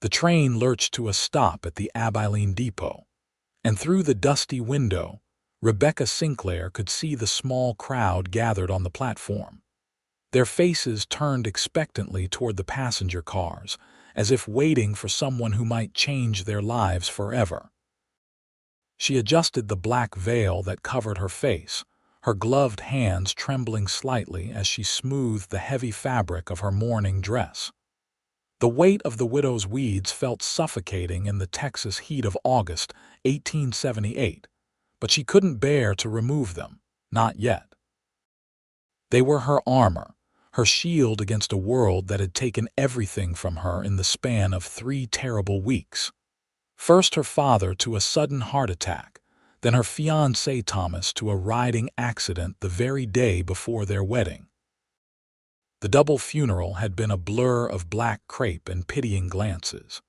The train lurched to a stop at the Abilene depot, and through the dusty window, Rebecca Sinclair could see the small crowd gathered on the platform. Their faces turned expectantly toward the passenger cars, as if waiting for someone who might change their lives forever. She adjusted the black veil that covered her face, her gloved hands trembling slightly as she smoothed the heavy fabric of her mourning dress. The weight of the widow's weeds felt suffocating in the Texas heat of August 1878, but she couldn't bear to remove them, not yet. They were her armor, her shield against a world that had taken everything from her in the span of 3 terrible weeks. First her father to a sudden heart attack, then her fiancé Thomas to a riding accident the very day before their wedding. The double funeral had been a blur of black crepe and pitying glances,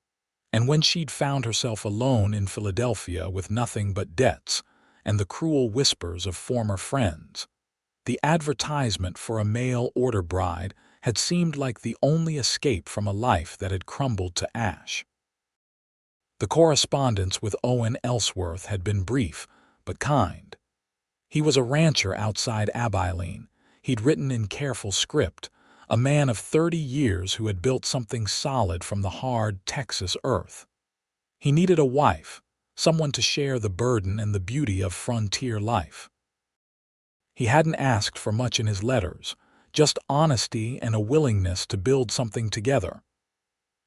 and when she'd found herself alone in Philadelphia with nothing but debts and the cruel whispers of former friends, the advertisement for a mail-order bride had seemed like the only escape from a life that had crumbled to ash. The correspondence with Owen Ellsworth had been brief, but kind. He was a rancher outside Abilene. He'd written in careful script, a man of 30 years who had built something solid from the hard Texas earth. He needed a wife, someone to share the burden and the beauty of frontier life. He hadn't asked for much in his letters, just honesty and a willingness to build something together.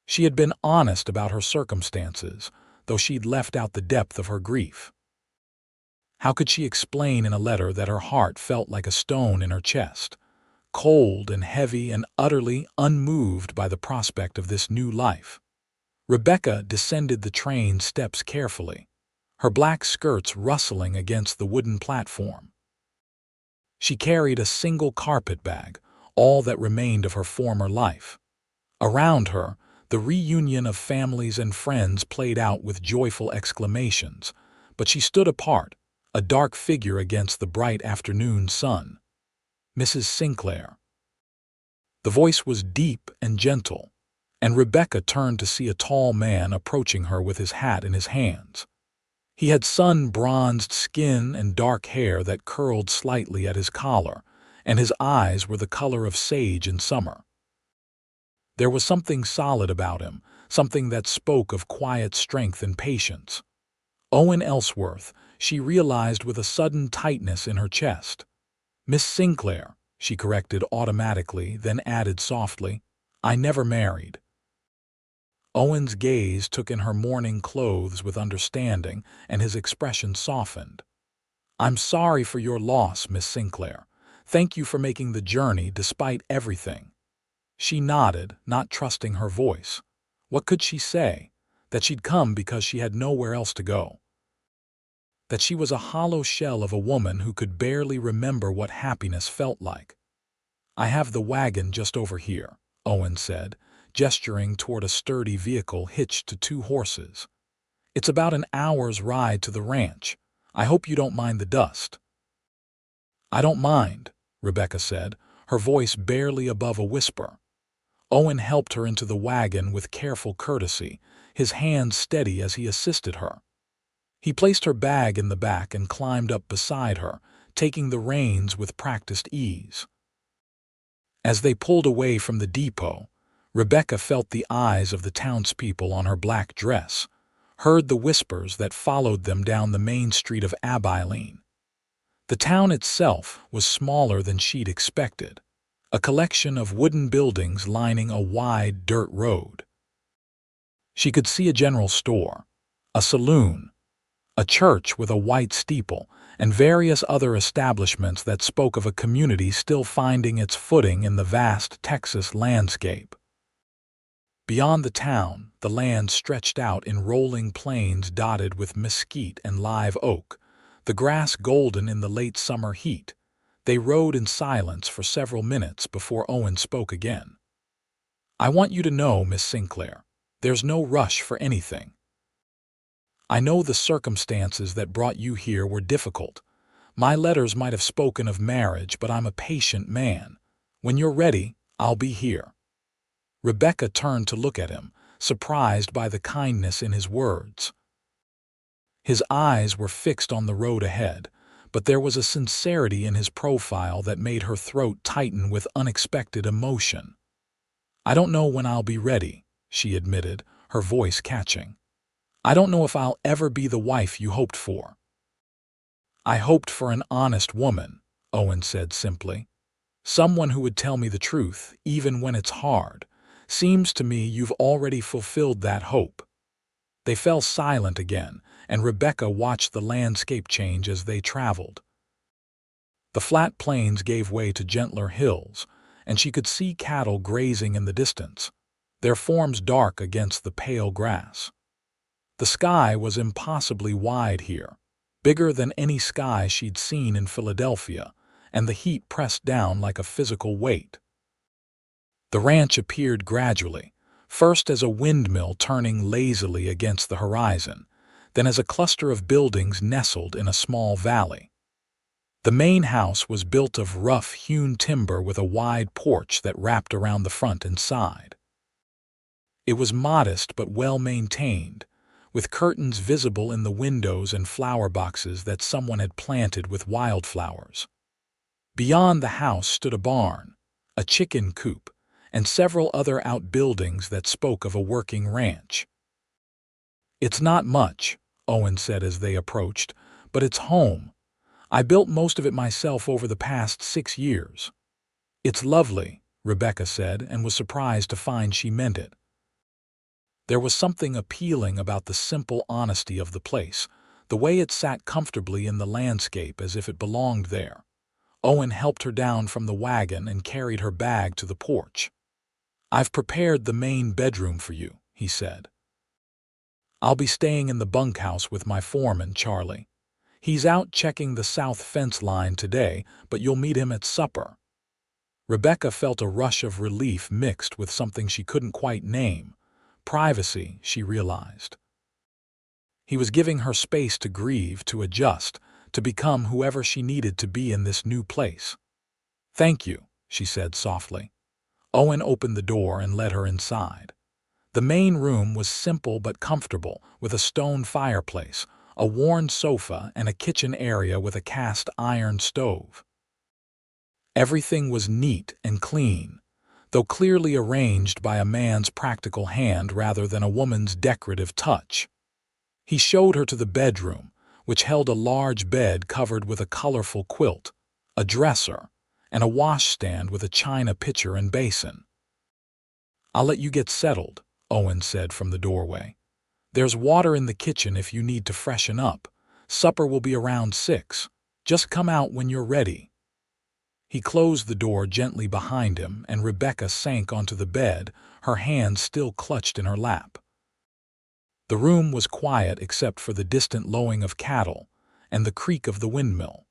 She had been honest about her circumstances, though she'd left out the depth of her grief. How could she explain in a letter that her heart felt like a stone in her chest, cold and heavy and utterly unmoved by the prospect of this new life? Rebecca descended the train steps carefully, her black skirts rustling against the wooden platform. She carried a single carpet bag, all that remained of her former life. Around her, the reunion of families and friends played out with joyful exclamations, but she stood apart, a dark figure against the bright afternoon sun. Mrs. Sinclair. The voice was deep and gentle, and Rebecca turned to see a tall man approaching her with his hat in his hands. He had sun-bronzed skin and dark hair that curled slightly at his collar, and his eyes were the color of sage in summer. There was something solid about him, something that spoke of quiet strength and patience. Owen Ellsworth, she realized with a sudden tightness in her chest. Miss Sinclair, she corrected automatically, then added softly, "I never married." Owen's gaze took in her mourning clothes with understanding, and his expression softened. "I'm sorry for your loss, Miss Sinclair. Thank you for making the journey despite everything." She nodded, not trusting her voice. What could she say? That she'd come because she had nowhere else to go. That she was a hollow shell of a woman who could barely remember what happiness felt like. "I have the wagon just over here," Owen said, gesturing toward a sturdy vehicle hitched to 2 horses. "It's about an hour's ride to the ranch. I hope you don't mind the dust." "I don't mind," Rebecca said, her voice barely above a whisper. Owen helped her into the wagon with careful courtesy, his hands steady as he assisted her. He placed her bag in the back and climbed up beside her, taking the reins with practiced ease. As they pulled away from the depot, Rebecca felt the eyes of the townspeople on her black dress, heard the whispers that followed them down the main street of Abilene. The town itself was smaller than she'd expected, a collection of wooden buildings lining a wide dirt road. She could see a general store, a saloon, a church with a white steeple, and various other establishments that spoke of a community still finding its footing in the vast Texas landscape. Beyond the town, the land stretched out in rolling plains dotted with mesquite and live oak, the grass golden in the late summer heat. They rode in silence for several minutes before Owen spoke again. "I want you to know, Miss Sinclair, there's no rush for anything. I know the circumstances that brought you here were difficult. My letters might have spoken of marriage, but I'm a patient man. When you're ready, I'll be here." Rebecca turned to look at him, surprised by the kindness in his words. His eyes were fixed on the road ahead, but there was a sincerity in his profile that made her throat tighten with unexpected emotion. "I don't know when I'll be ready," she admitted, her voice catching. "I don't know if I'll ever be the wife you hoped for." "I hoped for an honest woman," Owen said simply. "Someone who would tell me the truth, even when it's hard. Seems to me you've already fulfilled that hope." They fell silent again, and Rebecca watched the landscape change as they traveled. The flat plains gave way to gentler hills, and she could see cattle grazing in the distance, their forms dark against the pale grass. The sky was impossibly wide here, bigger than any sky she'd seen in Philadelphia, and the heat pressed down like a physical weight. The ranch appeared gradually, first as a windmill turning lazily against the horizon, then as a cluster of buildings nestled in a small valley. The main house was built of rough-hewn timber with a wide porch that wrapped around the front and side. It was modest but well-maintained, with curtains visible in the windows and flower boxes that someone had planted with wildflowers. Beyond the house stood a barn, a chicken coop, and several other outbuildings that spoke of a working ranch. "It's not much," Owen said as they approached, "but it's home. I built most of it myself over the past 6 years." "It's lovely," Rebecca said, and was surprised to find she meant it. There was something appealing about the simple honesty of the place, the way it sat comfortably in the landscape as if it belonged there. Owen helped her down from the wagon and carried her bag to the porch. "I've prepared the main bedroom for you," he said. "I'll be staying in the bunkhouse with my foreman, Charlie. He's out checking the south fence line today, but you'll meet him at supper." Rebecca felt a rush of relief mixed with something she couldn't quite name. Privacy, she realized. He was giving her space to grieve, to adjust, to become whoever she needed to be in this new place. "Thank you," she said softly. Owen opened the door and led her inside. The main room was simple but comfortable, with a stone fireplace, a worn sofa, and a kitchen area with a cast iron stove. Everything was neat and clean, though clearly arranged by a man's practical hand rather than a woman's decorative touch. He showed her to the bedroom, which held a large bed covered with a colorful quilt, a dresser, and a washstand with a china pitcher and basin. "I'll let you get settled," Owen said from the doorway. "There's water in the kitchen if you need to freshen up. Supper will be around 6. Just come out when you're ready." He closed the door gently behind him, and Rebecca sank onto the bed, her hands still clutched in her lap. The room was quiet except for the distant lowing of cattle and the creak of the windmill.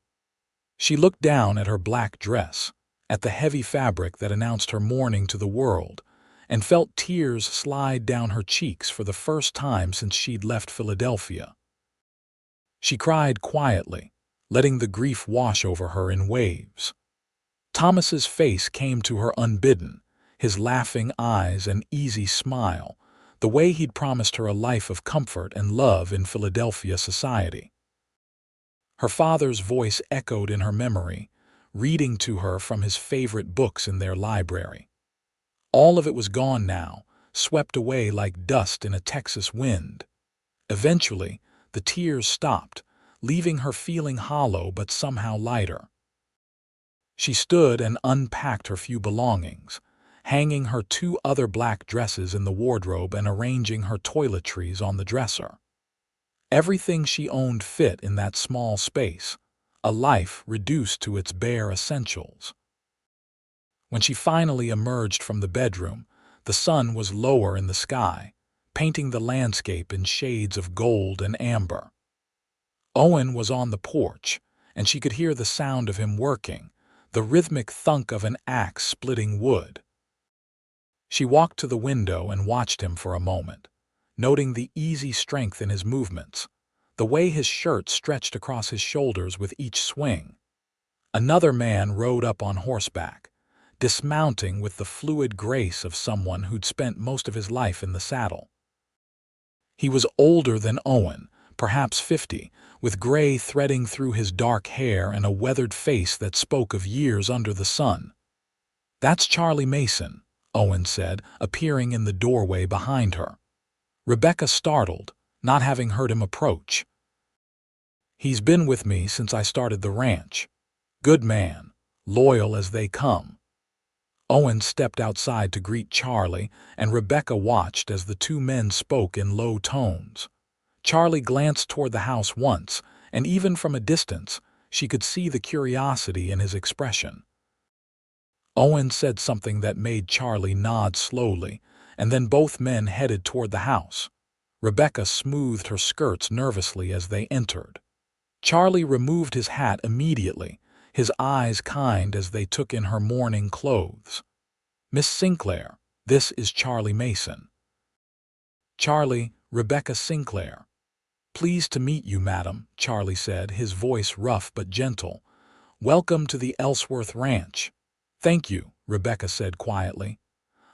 She looked down at her black dress, at the heavy fabric that announced her mourning to the world, and felt tears slide down her cheeks for the first time since she'd left Philadelphia. She cried quietly, letting the grief wash over her in waves. Thomas's face came to her unbidden, his laughing eyes and easy smile, the way he'd promised her a life of comfort and love in Philadelphia society. Her father's voice echoed in her memory, reading to her from his favorite books in their library. All of it was gone now, swept away like dust in a Texas wind. Eventually, the tears stopped, leaving her feeling hollow but somehow lighter. She stood and unpacked her few belongings, hanging her 2 other black dresses in the wardrobe and arranging her toiletries on the dresser. Everything she owned fit in that small space, a life reduced to its bare essentials. When she finally emerged from the bedroom, the sun was lower in the sky, painting the landscape in shades of gold and amber. Owen was on the porch, and she could hear the sound of him working, the rhythmic thunk of an axe splitting wood. She walked to the window and watched him for a moment, noting the easy strength in his movements, the way his shirt stretched across his shoulders with each swing. Another man rode up on horseback, dismounting with the fluid grace of someone who'd spent most of his life in the saddle. He was older than Owen, perhaps 50, with gray threading through his dark hair and a weathered face that spoke of years under the sun. "That's Charlie Mason," Owen said, appearing in the doorway behind her. Rebecca startled, not having heard him approach. "He's been with me since I started the ranch. Good man, loyal as they come." Owen stepped outside to greet Charlie, and Rebecca watched as the two men spoke in low tones. Charlie glanced toward the house once, and even from a distance, she could see the curiosity in his expression. Owen said something that made Charlie nod slowly, and then both men headed toward the house. Rebecca smoothed her skirts nervously as they entered. Charlie removed his hat immediately, his eyes kind as they took in her mourning clothes. "Miss Sinclair, this is Charlie Mason." "Charlie, Rebecca Sinclair." "Pleased to meet you, madam," Charlie said, his voice rough but gentle. "Welcome to the Ellsworth Ranch." "Thank you," Rebecca said quietly.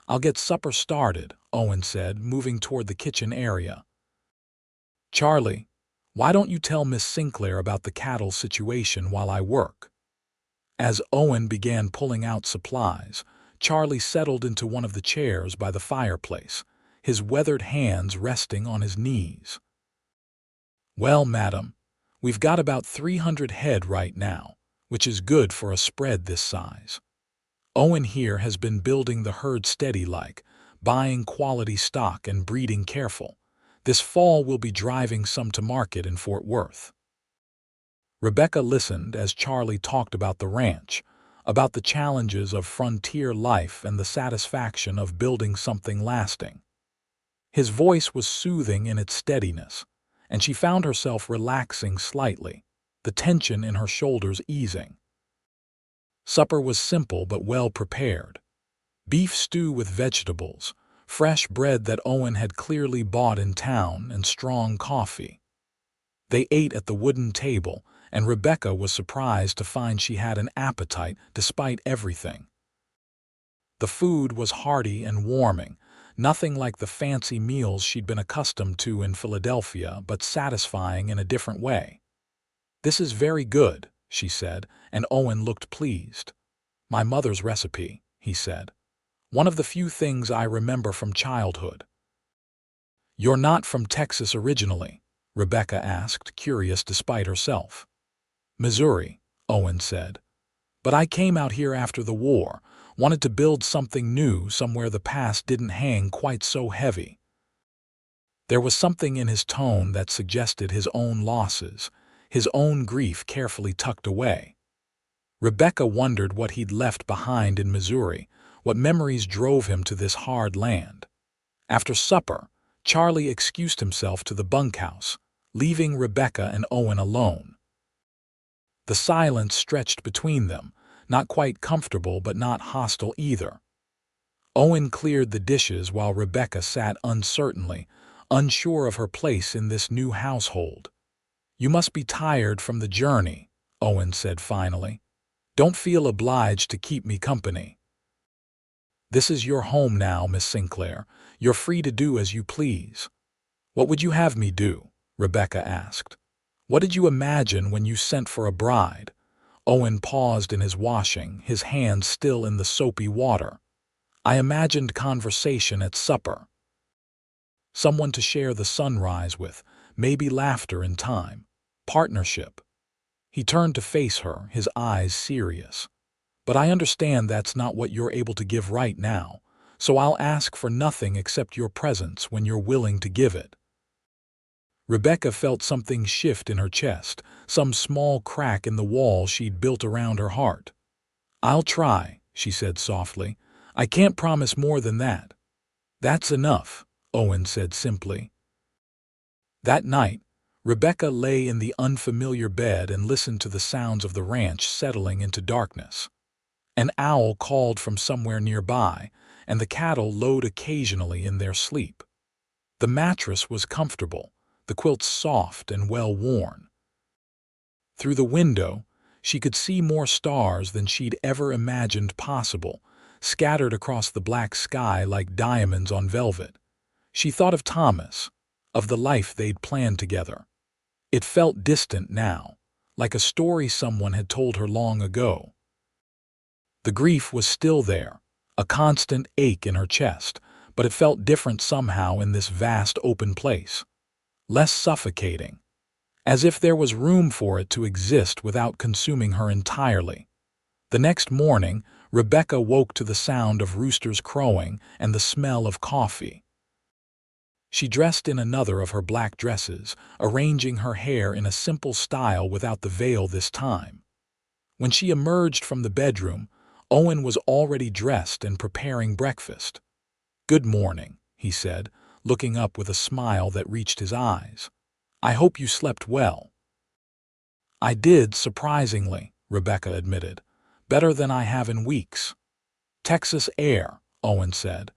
"I'll get supper started," Owen said, moving toward the kitchen area. "Charlie, why don't you tell Miss Sinclair about the cattle situation while I work?" As Owen began pulling out supplies, Charlie settled into one of the chairs by the fireplace, his weathered hands resting on his knees. "Well, madam, we've got about 300 head right now, which is good for a spread this size. Owen here has been building the herd steady-like, buying quality stock and breeding careful. This fall we'll be driving some to market in Fort Worth." Rebecca listened as Charlie talked about the ranch, about the challenges of frontier life and the satisfaction of building something lasting. His voice was soothing in its steadiness, and she found herself relaxing slightly, the tension in her shoulders easing. Supper was simple but well prepared. Beef stew with vegetables, fresh bread that Owen had clearly bought in town, and strong coffee. They ate at the wooden table, and Rebecca was surprised to find she had an appetite despite everything. The food was hearty and warming, nothing like the fancy meals she'd been accustomed to in Philadelphia, but satisfying in a different way. "This is very good," she said, and Owen looked pleased. "My mother's recipe," he said. "One of the few things I remember from childhood." "You're not from Texas originally?" Rebecca asked, curious despite herself. "Missouri," Owen said. "But I came out here after the war, wanted to build something new somewhere the past didn't hang quite so heavy." There was something in his tone that suggested his own losses, his own grief carefully tucked away. Rebecca wondered what he'd left behind in Missouri, what memories drove him to this hard land. After supper, Charlie excused himself to the bunkhouse, leaving Rebecca and Owen alone. The silence stretched between them, not quite comfortable but not hostile either. Owen cleared the dishes while Rebecca sat uncertainly, unsure of her place in this new household. "You must be tired from the journey," Owen said finally. "Don't feel obliged to keep me company." "This is your home now, Miss Sinclair. You're free to do as you please." "What would you have me do?" Rebecca asked. "What did you imagine when you sent for a bride?" Owen paused in his washing, his hands still in the soapy water. "I imagined conversation at supper. Someone to share the sunrise with, maybe laughter in time. Partnership." He turned to face her, his eyes serious. "But I understand that's not what you're able to give right now, so I'll ask for nothing except your presence when you're willing to give it." Rebecca felt something shift in her chest, some small crack in the wall she'd built around her heart. "I'll try," she said softly. "I can't promise more than that." "That's enough," Owen said simply. That night, Rebecca lay in the unfamiliar bed and listened to the sounds of the ranch settling into darkness. An owl called from somewhere nearby, and the cattle lowed occasionally in their sleep. The mattress was comfortable, the quilts soft and well worn. Through the window, she could see more stars than she'd ever imagined possible, scattered across the black sky like diamonds on velvet. She thought of Thomas, of the life they'd planned together. It felt distant now, like a story someone had told her long ago. The grief was still there, a constant ache in her chest, but it felt different somehow in this vast open place. Less suffocating, as if there was room for it to exist without consuming her entirely. The next morning, Rebecca woke to the sound of roosters crowing and the smell of coffee. She dressed in another of her black dresses, arranging her hair in a simple style without the veil this time. When she emerged from the bedroom, Owen was already dressed and preparing breakfast. "Good morning," he said, looking up with a smile that reached his eyes. "I hope you slept well." "I did, surprisingly," Rebecca admitted. "Better than I have in weeks." "Texas air," Owen said,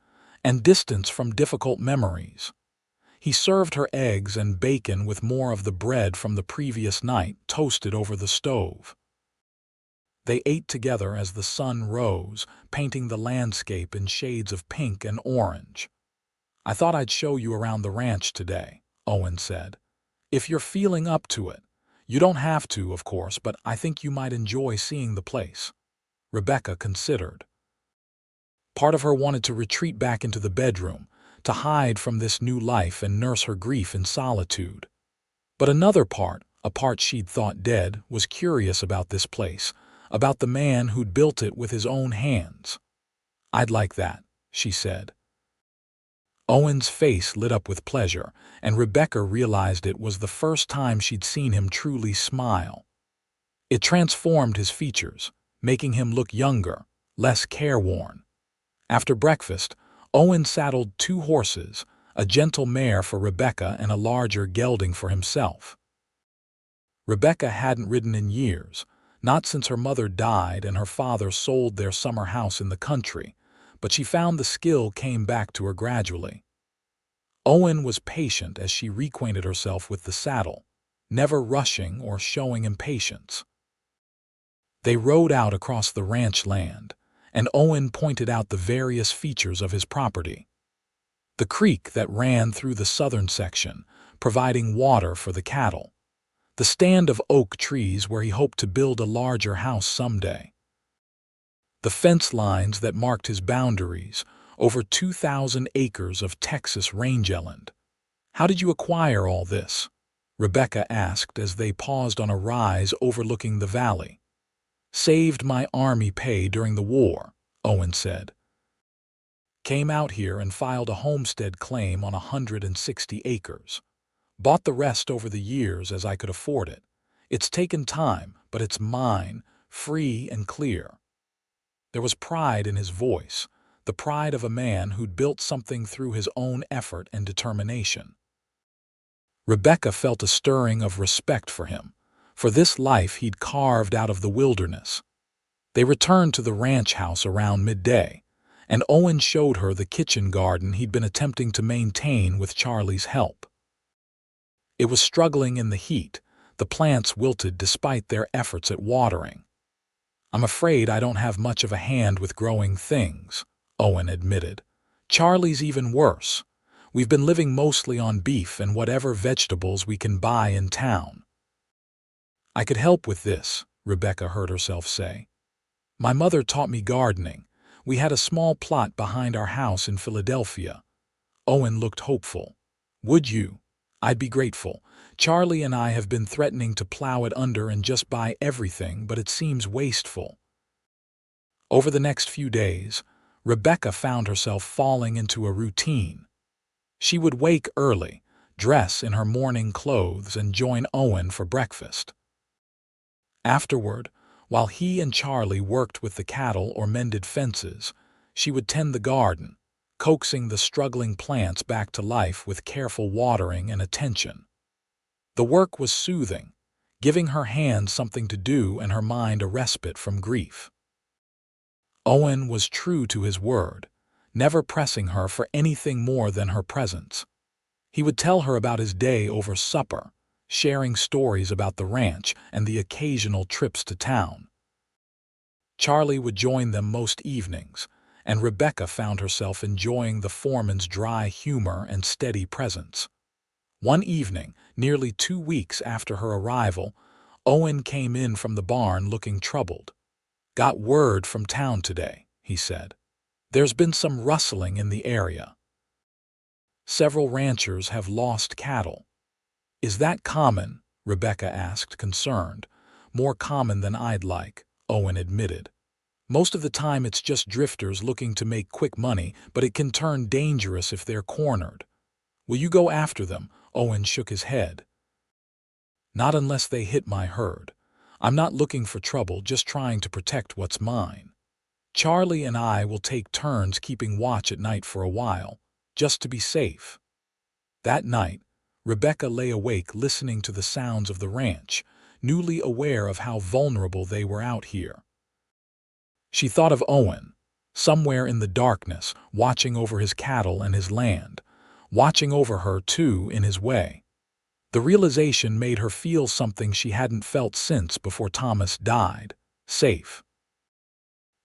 "and distance from difficult memories." He served her eggs and bacon with more of the bread from the previous night toasted over the stove. They ate together as the sun rose, painting the landscape in shades of pink and orange. "I thought I'd show you around the ranch today," Owen said. "If you're feeling up to it. You don't have to, of course, but I think you might enjoy seeing the place." Rebecca considered. Part of her wanted to retreat back into the bedroom, to hide from this new life and nurse her grief in solitude. But another part, a part she'd thought dead, was curious about this place, about the man who'd built it with his own hands. "I'd like that," she said. Owen's face lit up with pleasure, and Rebecca realized it was the first time she'd seen him truly smile. It transformed his features, making him look younger, less careworn. After breakfast, Owen saddled 2 horses, a gentle mare for Rebecca and a larger gelding for himself. Rebecca hadn't ridden in years, not since her mother died and her father sold their summer house in the country, but she found the skill came back to her gradually. Owen was patient as she reacquainted herself with the saddle, never rushing or showing impatience. They rode out across the ranch land, and Owen pointed out the various features of his property. The creek that ran through the southern section, providing water for the cattle. The stand of oak trees where he hoped to build a larger house someday. The fence lines that marked his boundaries, over 2,000 acres of Texas rangeland. "How did you acquire all this?" Rebecca asked as they paused on a rise overlooking the valley. "Saved my army pay during the war," Owen said. "Came out here and filed a homestead claim on 160 acres. Bought the rest over the years as I could afford it. It's taken time, but it's mine, free and clear." There was pride in his voice, the pride of a man who'd built something through his own effort and determination. Rebecca felt a stirring of respect for him, for this life he'd carved out of the wilderness. They returned to the ranch house around midday, and Owen showed her the kitchen garden he'd been attempting to maintain with Charlie's help. It was struggling in the heat, the plants wilted despite their efforts at watering. "I'm afraid I don't have much of a hand with growing things," Owen admitted. "Charlie's even worse. We've been living mostly on beef and whatever vegetables we can buy in town." "I could help with this," Rebecca heard herself say. "My mother taught me gardening. We had a small plot behind our house in Philadelphia." Owen looked hopeful. "Would you? I'd be grateful. Charlie and I have been threatening to plow it under and just buy everything, but it seems wasteful." Over the next few days, Rebecca found herself falling into a routine. She would wake early, dress in her morning clothes, and join Owen for breakfast. Afterward, while he and Charlie worked with the cattle or mended fences, she would tend the garden, coaxing the struggling plants back to life with careful watering and attention. The work was soothing, giving her hands something to do and her mind a respite from grief. Owen was true to his word, never pressing her for anything more than her presence. He would tell her about his day over supper, sharing stories about the ranch and the occasional trips to town. Charlie would join them most evenings, and Rebecca found herself enjoying the foreman's dry humor and steady presence. One evening, nearly 2 weeks after her arrival, Owen came in from the barn looking troubled. "Got word from town today," he said. "There's been some rustling in the area. Several ranchers have lost cattle." "Is that common?" Rebecca asked, concerned. "More common than I'd like," Owen admitted. "Most of the time it's just drifters looking to make quick money, but it can turn dangerous if they're cornered." "Will you go after them?" Owen shook his head. "Not unless they hit my herd. I'm not looking for trouble, just trying to protect what's mine. Charlie and I will take turns keeping watch at night for a while, just to be safe." That night, Rebecca lay awake listening to the sounds of the ranch, newly aware of how vulnerable they were out here. She thought of Owen, somewhere in the darkness, watching over his cattle and his land, watching over her too in his way. The realization made her feel something she hadn't felt since before Thomas died: safe.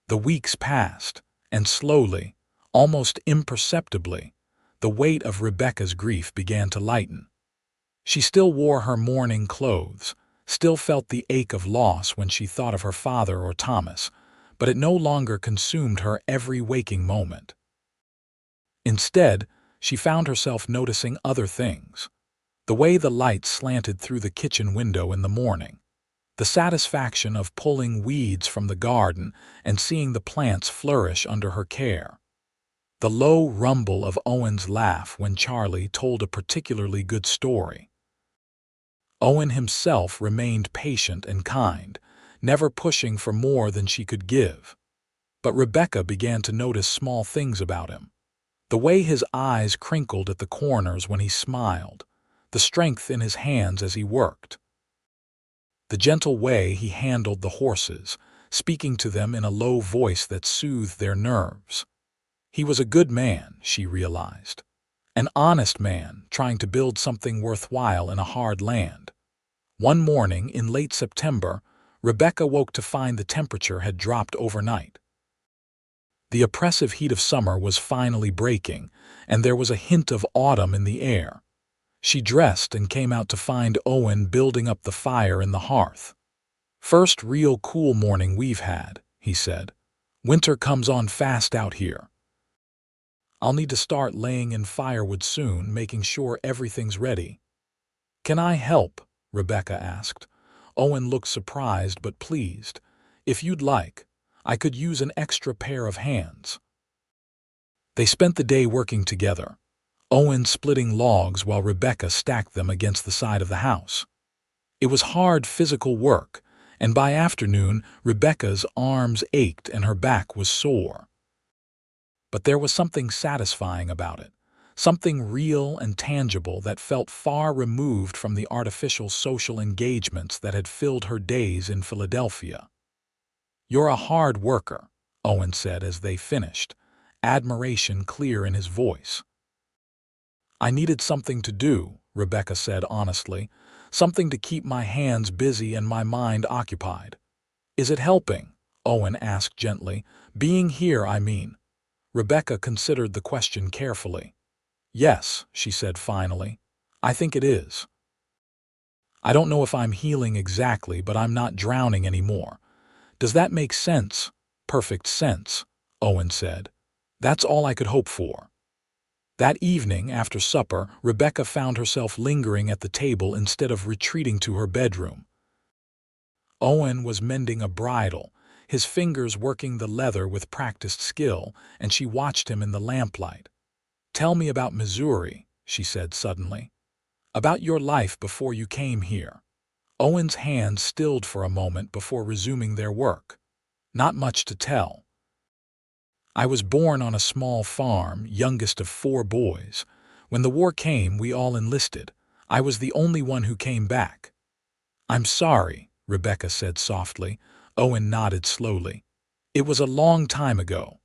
The weeks passed, and slowly, almost imperceptibly, the weight of Rebecca's grief began to lighten. She still wore her mourning clothes, still felt the ache of loss when she thought of her father or Thomas, but it no longer consumed her every waking moment. Instead, she found herself noticing other things: the way the light slanted through the kitchen window in the morning, the satisfaction of pulling weeds from the garden and seeing the plants flourish under her care, the low rumble of Owen's laugh when Charlie told a particularly good story. Owen himself remained patient and kind, never pushing for more than she could give. But Rebecca began to notice small things about him: the way his eyes crinkled at the corners when he smiled, the strength in his hands as he worked, the gentle way he handled the horses, speaking to them in a low voice that soothed their nerves. He was a good man, she realized. An honest man trying to build something worthwhile in a hard land. One morning in late September, Rebecca woke to find the temperature had dropped overnight. The oppressive heat of summer was finally breaking, and there was a hint of autumn in the air. She dressed and came out to find Owen building up the fire in the hearth. "First real cool morning we've had," he said. "Winter comes on fast out here. I'll need to start laying in firewood soon, making sure everything's ready." "Can I help?" Rebecca asked. Owen looked surprised but pleased. "If you'd like, I could use an extra pair of hands." They spent the day working together, Owen splitting logs while Rebecca stacked them against the side of the house. It was hard physical work, and by afternoon Rebecca's arms ached and her back was sore. But there was something satisfying about it, something real and tangible that felt far removed from the artificial social engagements that had filled her days in Philadelphia. "You're a hard worker," Owen said as they finished, admiration clear in his voice. "I needed something to do," Rebecca said honestly, "something to keep my hands busy and my mind occupied." "Is it helping?" Owen asked gently. "Being here, I mean." Rebecca considered the question carefully. "Yes," she said finally. "I think it is. I don't know if I'm healing exactly, but I'm not drowning anymore." "Does that make sense?" "Perfect sense," Owen said. "That's all I could hope for." That evening, after supper, Rebecca found herself lingering at the table instead of retreating to her bedroom. Owen was mending a bridle, his fingers working the leather with practiced skill, and she watched him in the lamplight. "Tell me about Missouri," she said suddenly. "About your life before you came here." Owen's hands stilled for a moment before resuming their work. "Not much to tell. I was born on a small farm, youngest of 4 boys. When the war came, we all enlisted. I was the only one who came back." "I'm sorry," Rebecca said softly. Owen nodded slowly. "It was a long time ago.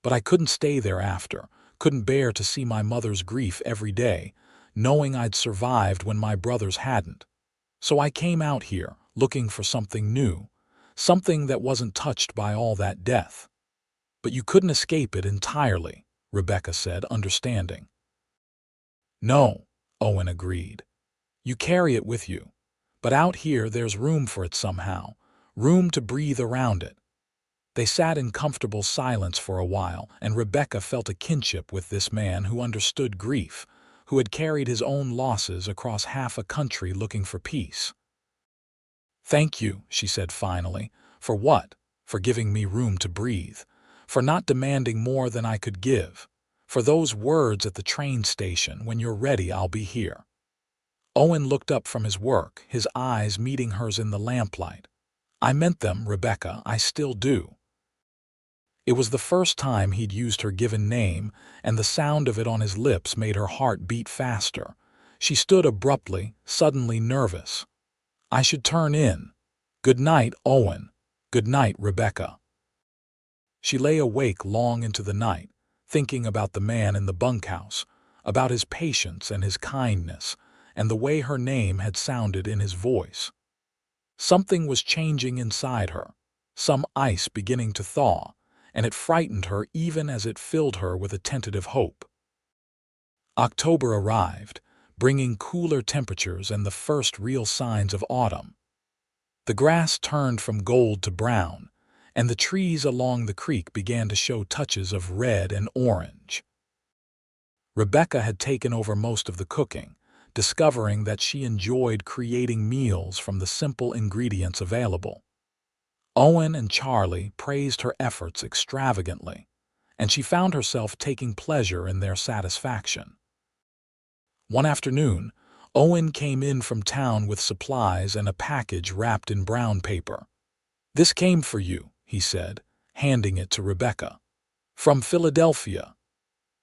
But I couldn't stay there after, couldn't bear to see my mother's grief every day, knowing I'd survived when my brothers hadn't. So I came out here, looking for something new, something that wasn't touched by all that death. But you couldn't escape it entirely, Rebecca said, understanding. No, Owen agreed. You carry it with you. But out here there's room for it somehow, room to breathe around it. They sat in comfortable silence for a while, and Rebecca felt a kinship with this man who understood grief, who had carried his own losses across half a country looking for peace. Thank you, she said finally. For what? For giving me room to breathe. For not demanding more than I could give. For those words at the train station, when you're ready, I'll be here. Owen looked up from his work, his eyes meeting hers in the lamplight. I meant them, Rebecca, I still do. It was the first time he'd used her given name, and the sound of it on his lips made her heart beat faster. She stood abruptly, suddenly nervous. I should turn in. Good night, Owen. Good night, Rebecca. She lay awake long into the night, thinking about the man in the bunkhouse, about his patience and his kindness, and the way her name had sounded in his voice. Something was changing inside her, some ice beginning to thaw, and it frightened her even as it filled her with a tentative hope. October arrived, bringing cooler temperatures and the first real signs of autumn. The grass turned from gold to brown, and the trees along the creek began to show touches of red and orange. Rebecca had taken over most of the cooking, discovering that she enjoyed creating meals from the simple ingredients available. Owen and Charlie praised her efforts extravagantly, and she found herself taking pleasure in their satisfaction. One afternoon, Owen came in from town with supplies and a package wrapped in brown paper. "This came for you," he said, handing it to Rebecca. "From Philadelphia."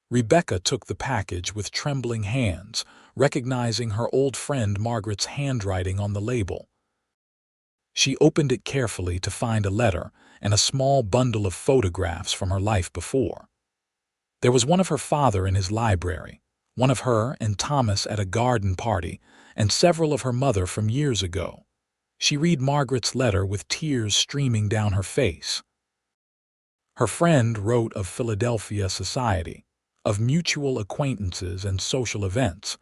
Rebecca took the package with trembling hands, recognizing her old friend Margaret's handwriting on the label. She opened it carefully to find a letter and a small bundle of photographs from her life before. There was one of her father in his library, one of her and Thomas at a garden party, and several of her mother from years ago. She read Margaret's letter with tears streaming down her face. Her friend wrote of Philadelphia society, of mutual acquaintances and social events,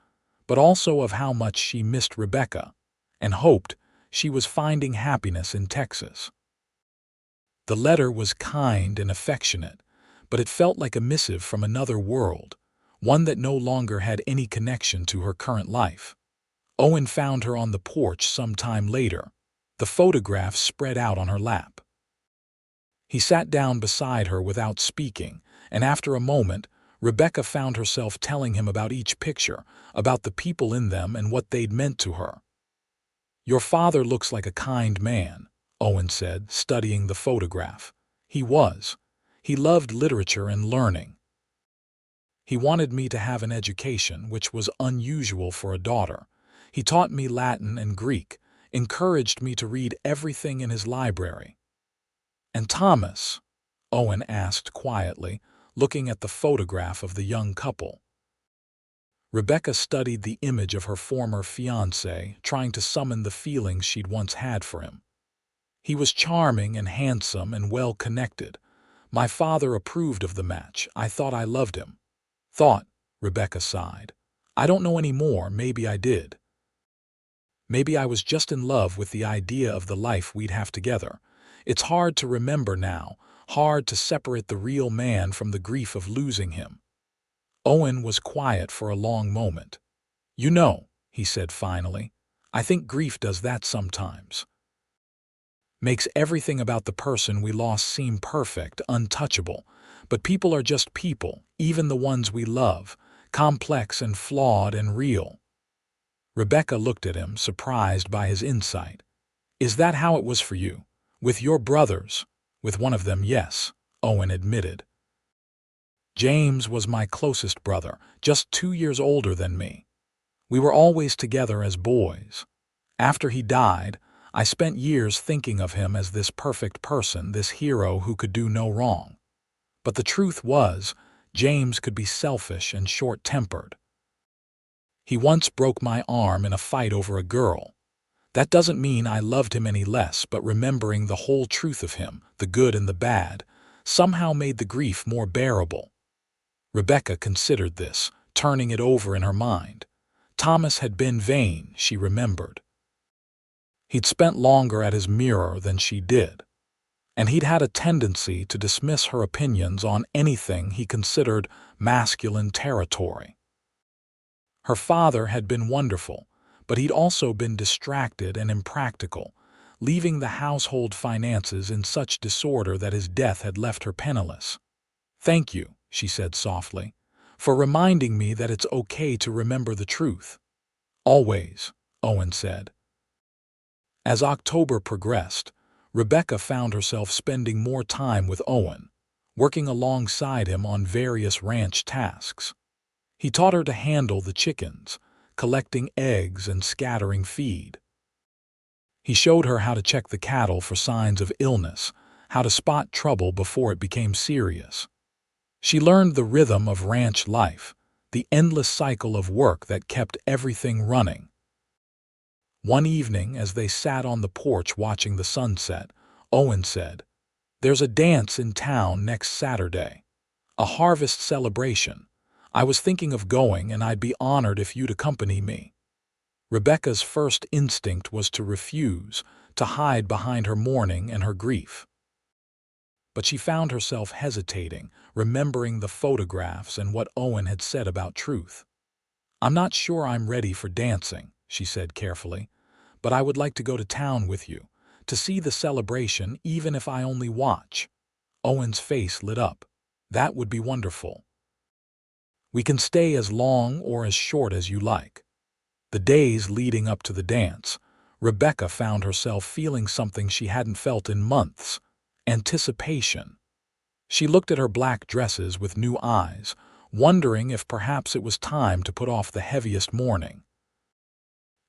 but also of how much she missed Rebecca, and hoped she was finding happiness in Texas. The letter was kind and affectionate, but it felt like a missive from another world, one that no longer had any connection to her current life. Owen found her on the porch some time later, the photographs spread out on her lap. He sat down beside her without speaking, and after a moment, Rebecca found herself telling him about each picture, about the people in them and what they'd meant to her. "Your father looks like a kind man," Owen said, studying the photograph. "He was. He loved literature and learning. He wanted me to have an education, which was unusual for a daughter. He taught me Latin and Greek, encouraged me to read everything in his library." "And Thomas?" Owen asked quietly, looking at the photograph of the young couple. Rebecca studied the image of her former fiancé, trying to summon the feelings she'd once had for him. "He was charming and handsome and well-connected. My father approved of the match. I thought I loved him." "Thought," Rebecca sighed. "I don't know any more. Maybe I did. Maybe I was just in love with the idea of the life we'd have together. It's hard to remember now, hard to separate the real man from the grief of losing him." Owen was quiet for a long moment. "You know," he said finally, "I think grief does that sometimes. Makes everything about the person we lost seem perfect, untouchable. But people are just people, even the ones we love, complex and flawed and real." Rebecca looked at him, surprised by his insight. "Is that how it was for you? With your brothers?" "With one of them, yes," Owen admitted. "James was my closest brother, just 2 years older than me. We were always together as boys. After he died, I spent years thinking of him as this perfect person, this hero who could do no wrong. But the truth was, James could be selfish and short-tempered. He once broke my arm in a fight over a girl. That doesn't mean I loved him any less, but remembering the whole truth of him, the good and the bad, somehow made the grief more bearable. Rebecca considered this, turning it over in her mind. Thomas had been vain, she remembered. He'd spent longer at his mirror than she did, and he'd had a tendency to dismiss her opinions on anything he considered masculine territory. Her father had been wonderful, but he'd also been distracted and impractical, leaving the household finances in such disorder that his death had left her penniless. "Thank you," she said softly, "for reminding me that it's okay to remember the truth." "Always," Owen said. As October progressed, Rebecca found herself spending more time with Owen, working alongside him on various ranch tasks. He taught her to handle the chickens, collecting eggs and scattering feed. He showed her how to check the cattle for signs of illness, how to spot trouble before it became serious. She learned the rhythm of ranch life, the endless cycle of work that kept everything running. One evening, as they sat on the porch watching the sunset, Owen said, "There's a dance in town next Saturday, a harvest celebration. I was thinking of going, and I'd be honored if you'd accompany me." Rebecca's first instinct was to refuse, to hide behind her mourning and her grief. But she found herself hesitating, remembering the photographs and what Owen had said about truth. "I'm not sure I'm ready for dancing," she said carefully, "but I would like to go to town with you, to see the celebration even if I only watch." Owen's face lit up. "That would be wonderful. We can stay as long or as short as you like." The days leading up to the dance, Rebecca found herself feeling something she hadn't felt in months: anticipation. She looked at her black dresses with new eyes, wondering if perhaps it was time to put off the heaviest mourning.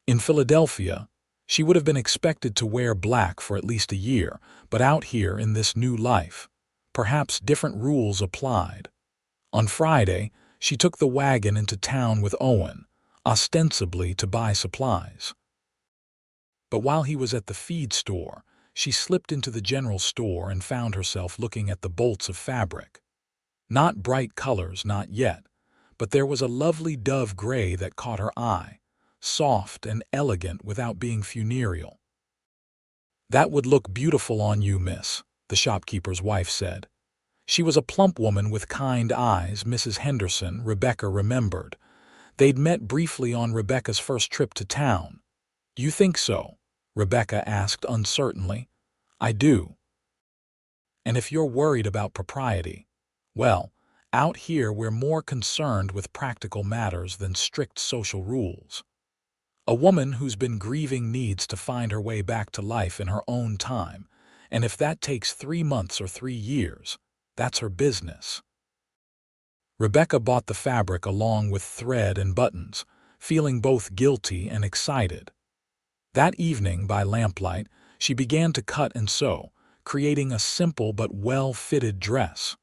In Philadelphia, she would have been expected to wear black for at least a year, but out here in this new life, perhaps different rules applied. On Friday, she took the wagon into town with Owen, ostensibly to buy supplies. But while he was at the feed store, she slipped into the general store and found herself looking at the bolts of fabric. Not bright colors, not yet, but there was a lovely dove gray that caught her eye, soft and elegant without being funereal. "That would look beautiful on you, miss," the shopkeeper's wife said. She was a plump woman with kind eyes, Mrs. Henderson, Rebecca remembered. They'd met briefly on Rebecca's first trip to town. "You think so?" Rebecca asked uncertainly. "I do. And if you're worried about propriety, well, out here we're more concerned with practical matters than strict social rules. A woman who's been grieving needs to find her way back to life in her own time, and if that takes 3 months or 3 years, that's her business." Rebecca bought the fabric along with thread and buttons, feeling both guilty and excited. That evening, by lamplight, she began to cut and sew, creating a simple but well-fitted dress.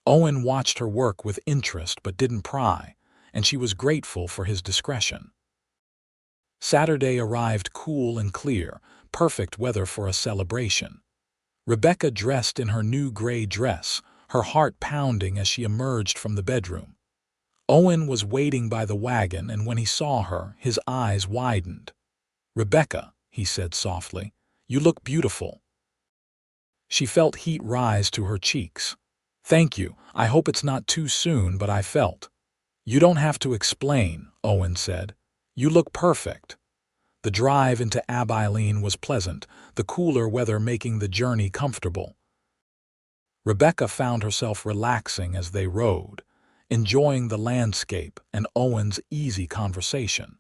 Owen watched her work with interest but didn't pry, and she was grateful for his discretion. Saturday arrived cool and clear, perfect weather for a celebration. Rebecca dressed in her new gray dress, her heart pounding as she emerged from the bedroom. Owen was waiting by the wagon, and when he saw her, his eyes widened. "Rebecca," he said softly, "you look beautiful." She felt heat rise to her cheeks. "Thank you. I hope it's not too soon, but I felt." "You don't have to explain," Owen said. "You look perfect." The drive into Abilene was pleasant, the cooler weather making the journey comfortable. Rebecca found herself relaxing as they rode, enjoying the landscape and Owen's easy conversation.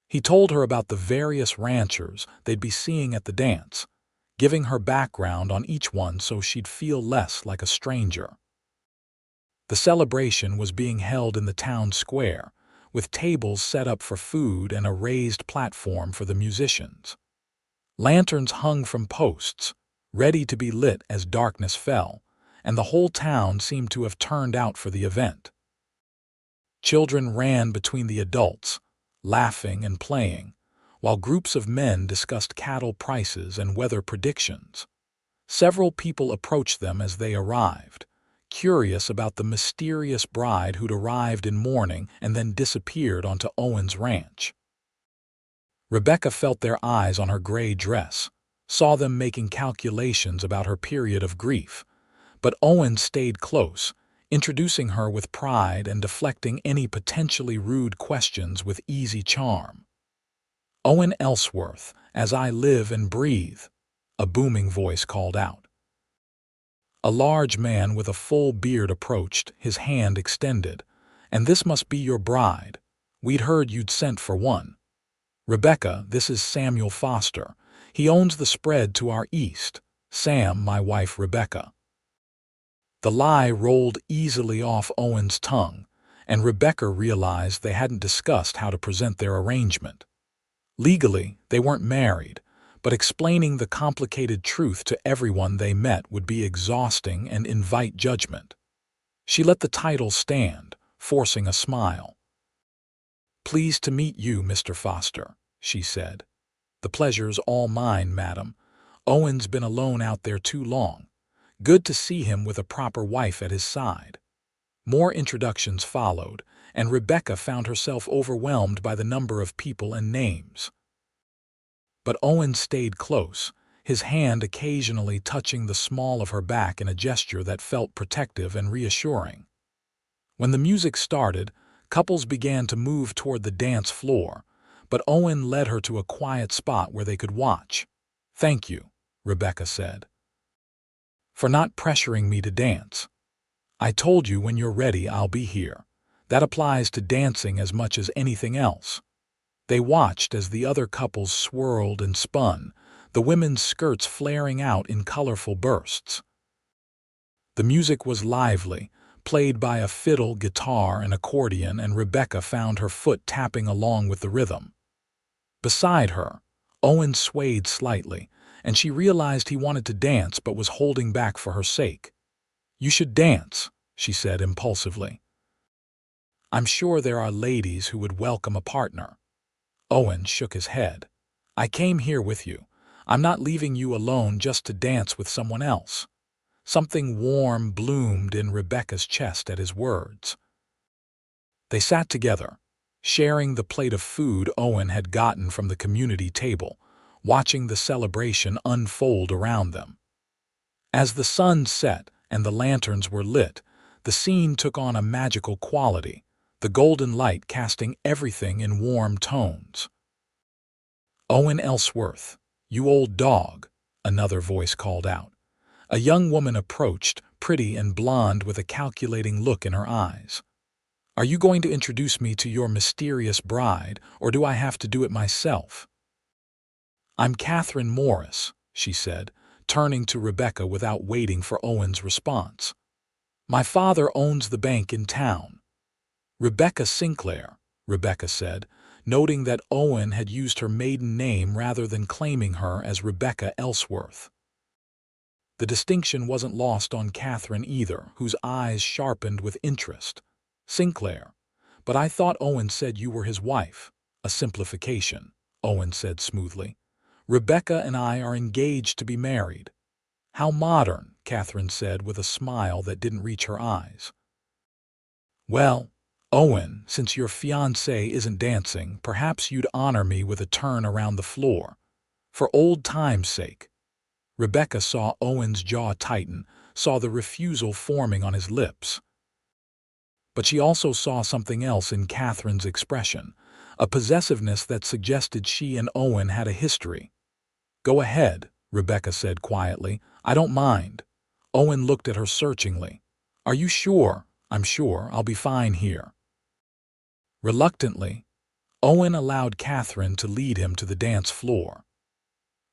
He told her about the various ranchers they'd be seeing at the dance, giving her background on each one so she'd feel less like a stranger. The celebration was being held in the town square, with tables set up for food and a raised platform for the musicians. Lanterns hung from posts, ready to be lit as darkness fell, and the whole town seemed to have turned out for the event. Children ran between the adults, laughing and playing, while groups of men discussed cattle prices and weather predictions. Several people approached them as they arrived, curious about the mysterious bride who'd arrived in mourning and then disappeared onto Owen's ranch. Rebecca felt their eyes on her gray dress, saw them making calculations about her period of grief, but Owen stayed close, introducing her with pride and deflecting any potentially rude questions with easy charm. "Owen Ellsworth, as I live and breathe," a booming voice called out. A large man with a full beard approached, his hand extended. "And this must be your bride. We'd heard you'd sent for one. Rebecca, this is Samuel Foster. He owns the spread to our east. Sam, my wife Rebecca." The lie rolled easily off Owen's tongue, and Rebecca realized they hadn't discussed how to present their arrangement. Legally, they weren't married, but explaining the complicated truth to everyone they met would be exhausting and invite judgment. She let the title stand, forcing a smile. "Pleased to meet you, Mr. Foster," she said. "The pleasure's all mine, madam. Owen's been alone out there too long. Good to see him with a proper wife at his side." More introductions followed, and Rebecca found herself overwhelmed by the number of people and names. But Owen stayed close, his hand occasionally touching the small of her back in a gesture that felt protective and reassuring. When the music started, couples began to move toward the dance floor, but Owen led her to a quiet spot where they could watch. "Thank you," Rebecca said, "for not pressuring me to dance. I told you when you're ready I'll be here. That applies to dancing as much as anything else." They watched as the other couples swirled and spun, the women's skirts flaring out in colorful bursts. The music was lively, played by a fiddle, guitar, and accordion, and Rebecca found her foot tapping along with the rhythm. Beside her, Owen swayed slightly, and she realized he wanted to dance but was holding back for her sake. "You should dance," she said impulsively. "I'm sure there are ladies who would welcome a partner." Owen shook his head. "I came here with you. I'm not leaving you alone just to dance with someone else." Something warm bloomed in Rebecca's chest at his words. They sat together, sharing the plate of food Owen had gotten from the community table, watching the celebration unfold around them. As the sun set and the lanterns were lit, the scene took on a magical quality, the golden light casting everything in warm tones. "Owen Ellsworth, you old dog," another voice called out. A young woman approached, pretty and blonde with a calculating look in her eyes. "Are you going to introduce me to your mysterious bride, or do I have to do it myself?" "I'm Catherine Morris," she said, turning to Rebecca without waiting for Owen's response. "My father owns the bank in town." "Rebecca Sinclair," Rebecca said, noting that Owen had used her maiden name rather than claiming her as Rebecca Ellsworth. The distinction wasn't lost on Catherine either, whose eyes sharpened with interest. "Sinclair, but I thought Owen said you were his wife." "A simplification," Owen said smoothly. "Rebecca and I are engaged to be married." "How modern," Catherine said with a smile that didn't reach her eyes. "Well, Owen, since your fiancé isn't dancing, perhaps you'd honor me with a turn around the floor. For old time's sake." Rebecca saw Owen's jaw tighten, saw the refusal forming on his lips. But she also saw something else in Catherine's expression, a possessiveness that suggested she and Owen had a history. "Go ahead," Rebecca said quietly. "I don't mind." Owen looked at her searchingly. "Are you sure?" "I'm sure. I'll be fine here." Reluctantly, Owen allowed Catherine to lead him to the dance floor.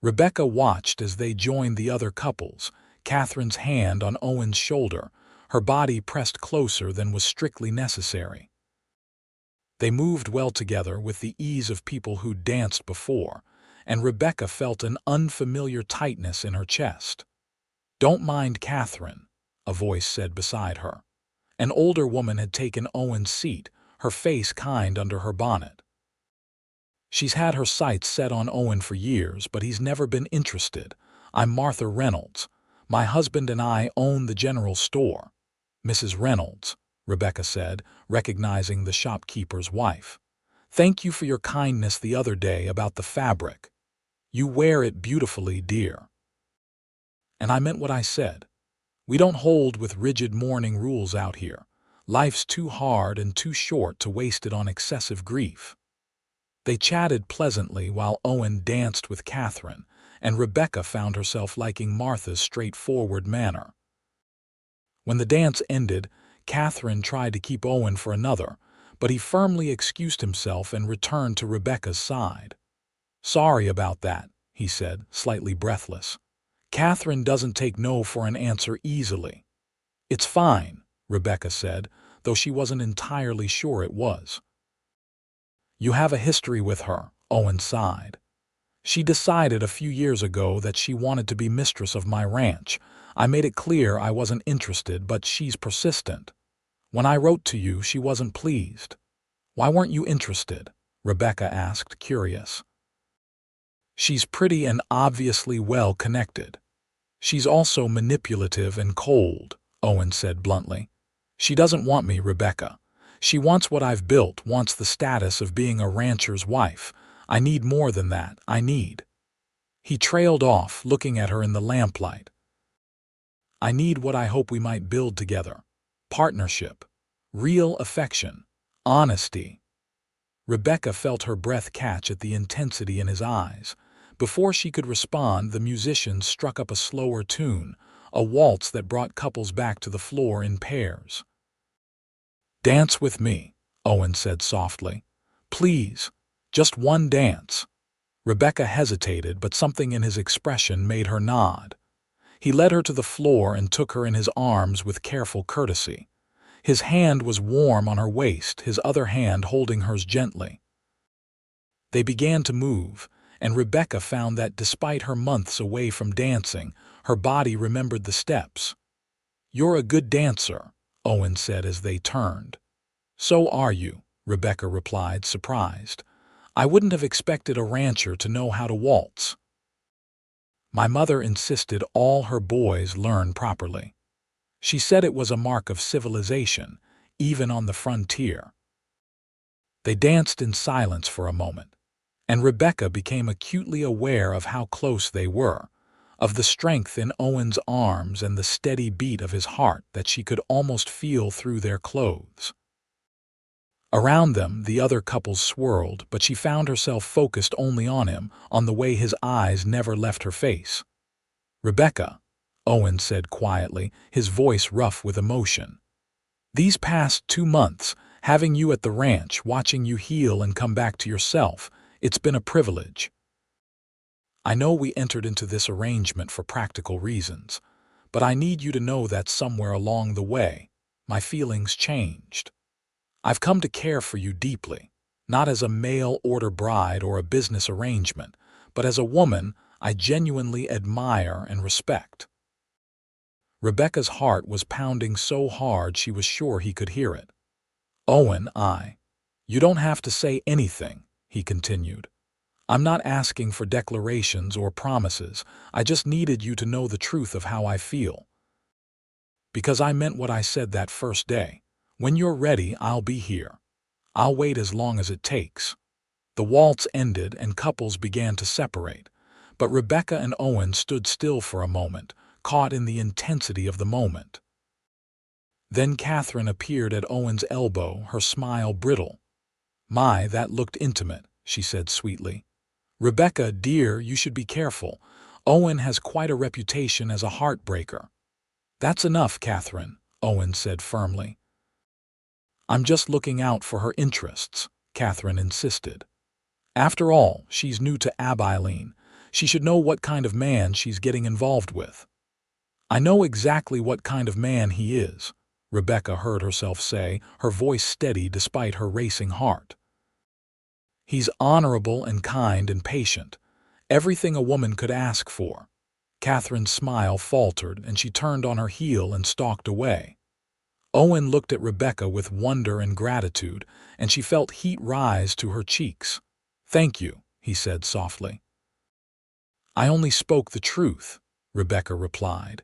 Rebecca watched as they joined the other couples, Catherine's hand on Owen's shoulder, her body pressed closer than was strictly necessary. They moved well together with the ease of people who'd danced before, and Rebecca felt an unfamiliar tightness in her chest. "Don't mind Catherine," a voice said beside her. An older woman had taken Owen's seat, her face kind under her bonnet. "She's had her sights set on Owen for years, but he's never been interested. I'm Martha Reynolds. My husband and I own the general store. Mrs. Reynolds, Rebecca said, recognizing the shopkeeper's wife. Thank you for your kindness the other day about the fabric. You wear it beautifully, dear. And I meant what I said. We don't hold with rigid mourning rules out here. Life's too hard and too short to waste it on excessive grief. They chatted pleasantly while Owen danced with Catherine, and Rebecca found herself liking Martha's straightforward manner. When the dance ended, Catherine tried to keep Owen for another, but he firmly excused himself and returned to Rebecca's side. Sorry about that, he said, slightly breathless. Catherine doesn't take no for an answer easily. It's fine, Rebecca said, though she wasn't entirely sure it was. You have a history with her, Owen sighed. She decided a few years ago that she wanted to be mistress of my ranch. I made it clear I wasn't interested, but she's persistent. When I wrote to you, she wasn't pleased. Why weren't you interested? Rebecca asked, curious. She's pretty and obviously well connected. She's also manipulative and cold, Owen said bluntly. She doesn't want me, Rebecca. She wants what I've built, wants the status of being a rancher's wife. I need more than that. He trailed off, looking at her in the lamplight. I need what I hope we might build together. Partnership. Real affection. Honesty. Rebecca felt her breath catch at the intensity in his eyes. Before she could respond, the musicians struck up a slower tune, a waltz that brought couples back to the floor in pairs. Dance with me, Owen said softly. Please, just one dance. Rebecca hesitated, but something in his expression made her nod. He led her to the floor and took her in his arms with careful courtesy. His hand was warm on her waist, his other hand holding hers gently. They began to move, and Rebecca found that despite her months away from dancing, her body remembered the steps. You're a good dancer, Owen said as they turned. So are you, Rebecca replied, surprised. I wouldn't have expected a rancher to know how to waltz. My mother insisted all her boys learn properly. She said it was a mark of civilization, even on the frontier. They danced in silence for a moment, and Rebecca became acutely aware of how close they were, of the strength in Owen's arms and the steady beat of his heart that she could almost feel through their clothes. Around them, the other couples swirled, but she found herself focused only on him, on the way his eyes never left her face. Rebecca, Owen said quietly, his voice rough with emotion. These past 2 months, having you at the ranch, watching you heal and come back to yourself, it's been a privilege. I know we entered into this arrangement for practical reasons, but I need you to know that somewhere along the way, my feelings changed. I've come to care for you deeply, not as a mail-order bride or a business arrangement, but as a woman I genuinely admire and respect. Rebecca's heart was pounding so hard she was sure he could hear it. Owen, you don't have to say anything, he continued. I'm not asking for declarations or promises. I just needed you to know the truth of how I feel. Because I meant what I said that first day. When you're ready, I'll be here. I'll wait as long as it takes. The waltz ended and couples began to separate, but Rebecca and Owen stood still for a moment, caught in the intensity of the moment. Then Catherine appeared at Owen's elbow, her smile brittle. My, that looked intimate, she said sweetly. Rebecca, dear, you should be careful. Owen has quite a reputation as a heartbreaker. That's enough, Catherine, Owen said firmly. I'm just looking out for her interests, Catherine insisted. After all, she's new to Abilene. She should know what kind of man she's getting involved with. I know exactly what kind of man he is, Rebecca heard herself say, her voice steady despite her racing heart. He's honorable and kind and patient, everything a woman could ask for. Catherine's smile faltered, and she turned on her heel and stalked away. Owen looked at Rebecca with wonder and gratitude, and she felt heat rise to her cheeks. Thank you, he said softly. I only spoke the truth, Rebecca replied.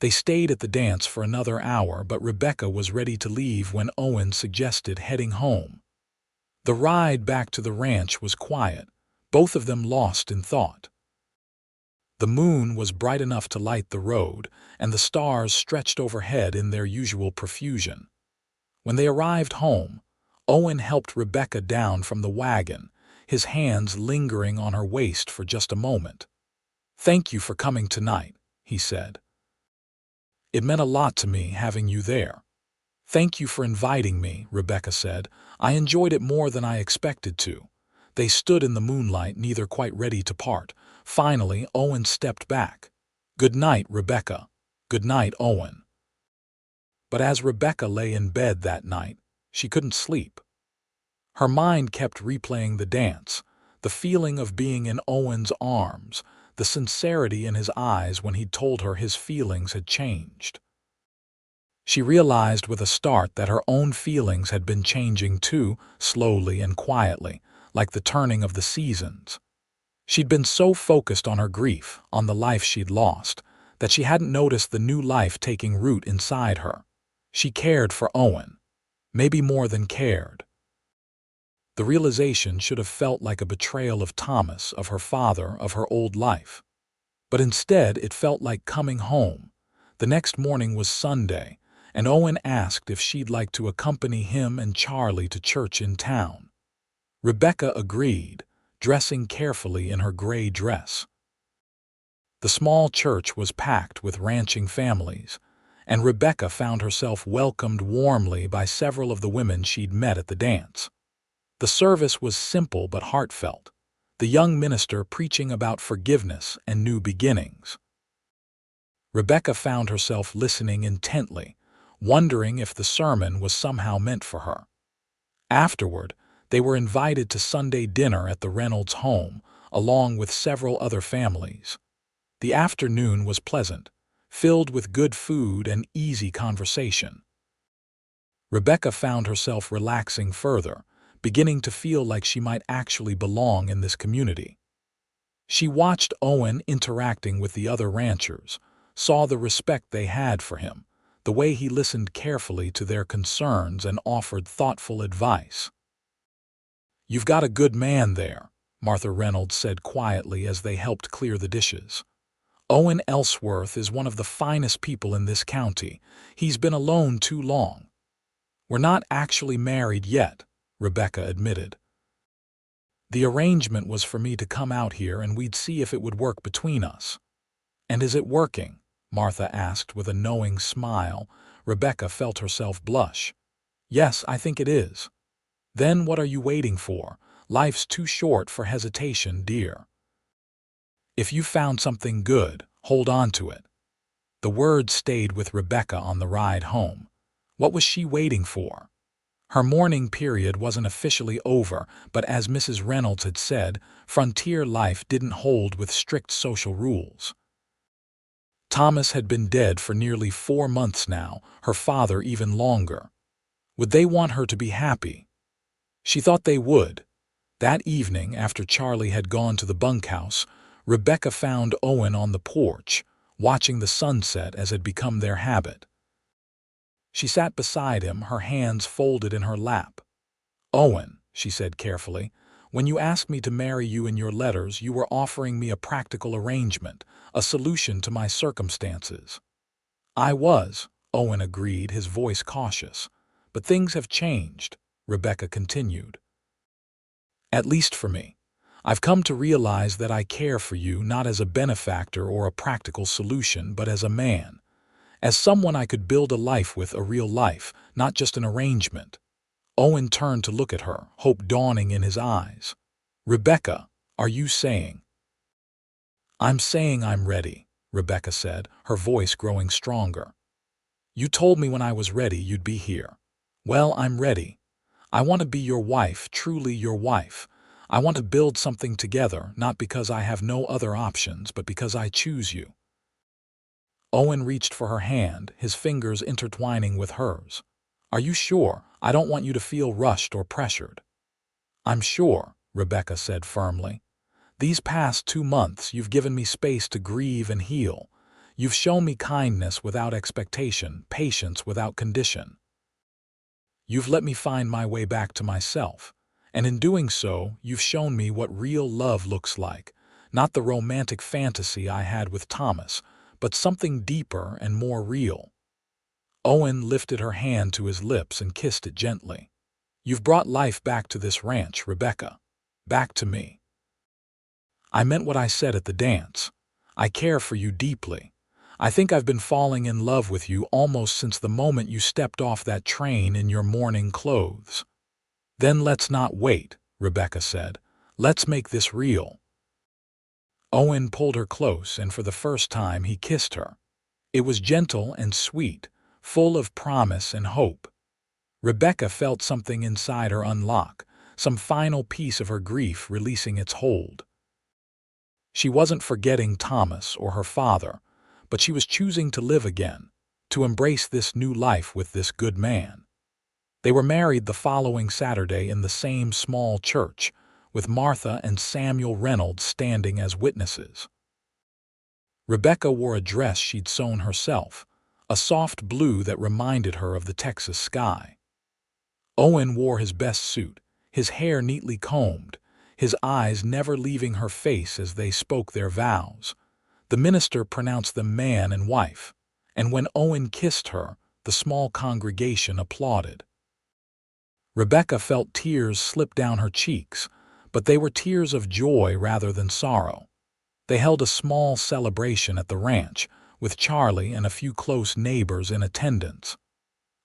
They stayed at the dance for another hour, but Rebecca was ready to leave when Owen suggested heading home. The ride back to the ranch was quiet, both of them lost in thought. The moon was bright enough to light the road, and the stars stretched overhead in their usual profusion. When they arrived home, Owen helped Rebecca down from the wagon, his hands lingering on her waist for just a moment. "Thank you for coming tonight," he said. "It meant a lot to me having you there." "Thank you for inviting me," Rebecca said. "I enjoyed it more than I expected to." They stood in the moonlight, neither quite ready to part. Finally, Owen stepped back. "Good night, Rebecca." "Good night, Owen." But as Rebecca lay in bed that night, she couldn't sleep. Her mind kept replaying the dance, the feeling of being in Owen's arms, the sincerity in his eyes when he'd told her his feelings had changed. She realized with a start that her own feelings had been changing too, slowly and quietly, like the turning of the seasons. She'd been so focused on her grief, on the life she'd lost, that she hadn't noticed the new life taking root inside her. She cared for Owen, maybe more than cared. The realization should have felt like a betrayal of Thomas, of her father, of her old life. But instead, it felt like coming home. The next morning was Sunday, and Owen asked if she'd like to accompany him and Charlie to church in town. Rebecca agreed, dressing carefully in her gray dress. The small church was packed with ranching families, and Rebecca found herself welcomed warmly by several of the women she'd met at the dance. The service was simple but heartfelt, the young minister preaching about forgiveness and new beginnings. Rebecca found herself listening intently, wondering if the sermon was somehow meant for her. Afterward, they were invited to Sunday dinner at the Reynolds home, along with several other families. The afternoon was pleasant, filled with good food and easy conversation. Rebecca found herself relaxing further, beginning to feel like she might actually belong in this community. She watched Owen interacting with the other ranchers, saw the respect they had for him, the way he listened carefully to their concerns and offered thoughtful advice. "You've got a good man there," Martha Reynolds said quietly as they helped clear the dishes. "Owen Ellsworth is one of the finest people in this county. He's been alone too long." "We're not actually married yet," Rebecca admitted. "The arrangement was for me to come out here and we'd see if it would work between us." "And is it working?" Martha asked with a knowing smile. Rebecca felt herself blush. "Yes, I think it is." "Then what are you waiting for? Life's too short for hesitation, dear. If you found something good, hold on to it." The words stayed with Rebecca on the ride home. What was she waiting for? Her mourning period wasn't officially over, but as Mrs. Reynolds had said, frontier life didn't hold with strict social rules. Thomas had been dead for nearly 4 months now, her father even longer. Would they want her to be happy? She thought they would. That evening, after Charlie had gone to the bunkhouse, Rebecca found Owen on the porch, watching the sunset as had become their habit. She sat beside him, her hands folded in her lap. "Owen," she said carefully, "when you asked me to marry you in your letters, you were offering me a practical arrangement, a solution to my circumstances." "I was," Owen agreed, his voice cautious. "But things have changed," Rebecca continued. "At least for me. I've come to realize that I care for you not as a benefactor or a practical solution, but as a man. As someone I could build a life with, a real life, not just an arrangement." Owen turned to look at her, hope dawning in his eyes. "Rebecca, are you saying?" "I'm saying I'm ready," Rebecca said, her voice growing stronger. "You told me when I was ready you'd be here. Well, I'm ready. I want to be your wife, truly your wife. I want to build something together, not because I have no other options, but because I choose you." Owen reached for her hand, his fingers intertwining with hers. "Are you sure? I don't want you to feel rushed or pressured." "I'm sure," Rebecca said firmly. "These past 2 months you've given me space to grieve and heal. You've shown me kindness without expectation, patience without condition. You've let me find my way back to myself, and in doing so, you've shown me what real love looks like, not the romantic fantasy I had with Thomas, but something deeper and more real. Owen lifted her hand to his lips and kissed it gently. You've brought life back to this ranch, Rebecca. Back to me. I meant what I said at the dance. I care for you deeply. I think I've been falling in love with you almost since the moment you stepped off that train in your mourning clothes. Then let's not wait, Rebecca said. Let's make this real. Owen pulled her close, and for the first time he kissed her. It was gentle and sweet, full of promise and hope. Rebecca felt something inside her unlock, some final piece of her grief releasing its hold. She wasn't forgetting Thomas or her father, but she was choosing to live again, to embrace this new life with this good man. They were married the following Saturday in the same small church, with Martha and Samuel Reynolds standing as witnesses. Rebecca wore a dress she'd sewn herself, a soft blue that reminded her of the Texas sky. Owen wore his best suit, his hair neatly combed, his eyes never leaving her face as they spoke their vows. The minister pronounced them man and wife, and when Owen kissed her, the small congregation applauded. Rebecca felt tears slip down her cheeks, but they were tears of joy rather than sorrow. They held a small celebration at the ranch, with Charlie and a few close neighbors in attendance.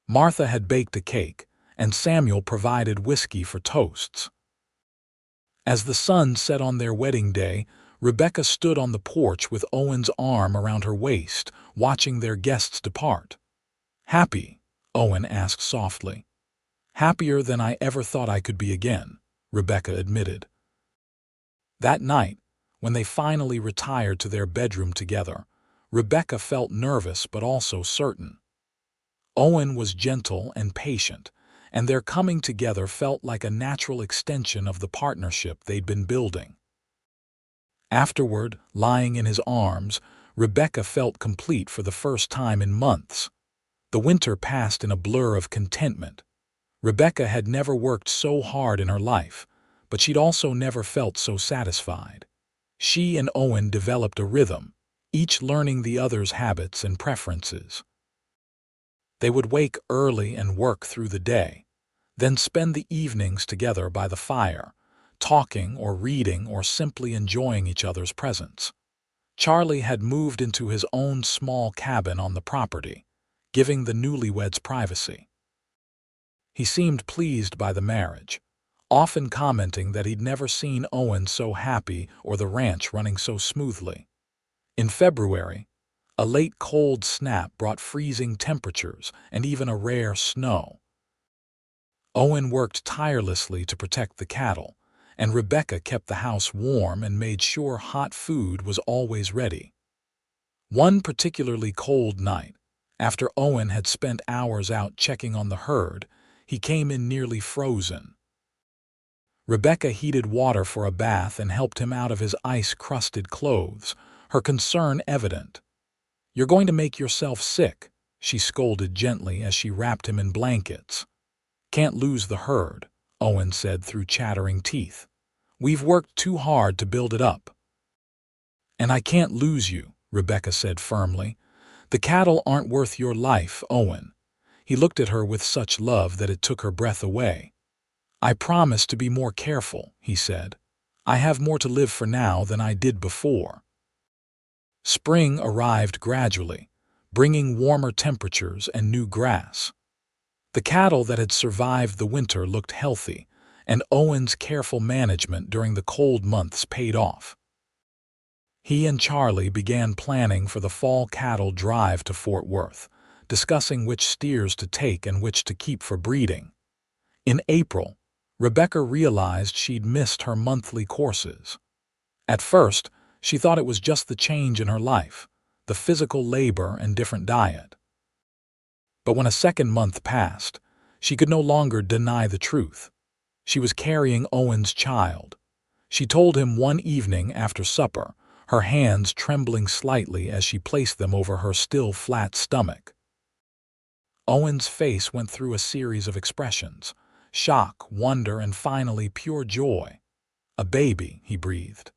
Martha had baked a cake, and Samuel provided whiskey for toasts. As the sun set on their wedding day, Rebecca stood on the porch with Owen's arm around her waist, watching their guests depart. "Happy?" Owen asked softly. "Happier than I ever thought I could be again," Rebecca admitted. That night, when they finally retired to their bedroom together, Rebecca felt nervous but also certain. Owen was gentle and patient, and their coming together felt like a natural extension of the partnership they'd been building. Afterward, lying in his arms, Rebecca felt complete for the first time in months. The winter passed in a blur of contentment. Rebecca had never worked so hard in her life, but she'd also never felt so satisfied. She and Owen developed a rhythm, each learning the other's habits and preferences. They would wake early and work through the day, then spend the evenings together by the fire, talking or reading or simply enjoying each other's presence. Charlie had moved into his own small cabin on the property, giving the newlyweds privacy. He seemed pleased by the marriage, often commenting that he'd never seen Owen so happy or the ranch running so smoothly. In February, a late cold snap brought freezing temperatures and even a rare snow. Owen worked tirelessly to protect the cattle, and Rebecca kept the house warm and made sure hot food was always ready. One particularly cold night, after Owen had spent hours out checking on the herd, he came in nearly frozen. Rebecca heated water for a bath and helped him out of his ice-crusted clothes, her concern evident. "You're going to make yourself sick," she scolded gently as she wrapped him in blankets. "Can't lose the herd," Owen said through chattering teeth. "We've worked too hard to build it up." "And I can't lose you," Rebecca said firmly. "The cattle aren't worth your life, Owen." He looked at her with such love that it took her breath away. "I promise to be more careful," he said. "I have more to live for now than I did before." Spring arrived gradually, bringing warmer temperatures and new grass. The cattle that had survived the winter looked healthy, and Owen's careful management during the cold months paid off. He and Charlie began planning for the fall cattle drive to Fort Worth, discussing which steers to take and which to keep for breeding. In April, Rebecca realized she'd missed her monthly courses. At first, she thought it was just the change in her life, the physical labor and different diet. But when a second month passed, she could no longer deny the truth. She was carrying Owen's child. She told him one evening after supper, her hands trembling slightly as she placed them over her still flat stomach. Owen's face went through a series of expressions: shock, wonder, and finally pure joy. "A baby," he breathed.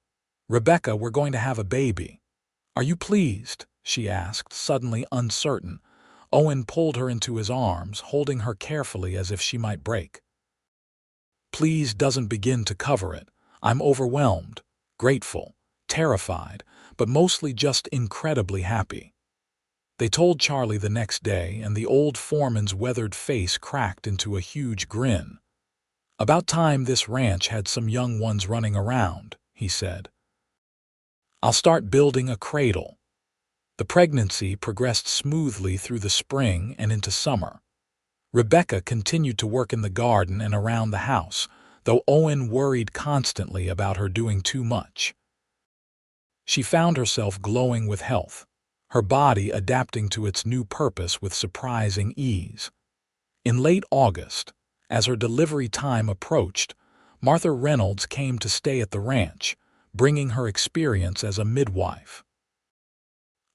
"Rebecca, we're going to have a baby." "Are you pleased?" she asked, suddenly uncertain. Owen pulled her into his arms, holding her carefully as if she might break. "Please doesn't begin to cover it. I'm overwhelmed, grateful, terrified, but mostly just incredibly happy." They told Charlie the next day, and the old foreman's weathered face cracked into a huge grin. "About time this ranch had some young ones running around," he said. "I'll start building a cradle." The pregnancy progressed smoothly through the spring and into summer. Rebecca continued to work in the garden and around the house, though Owen worried constantly about her doing too much. She found herself glowing with health, her body adapting to its new purpose with surprising ease. In late August, as her delivery time approached, Martha Reynolds came to stay at the ranch, bringing her experience as a midwife.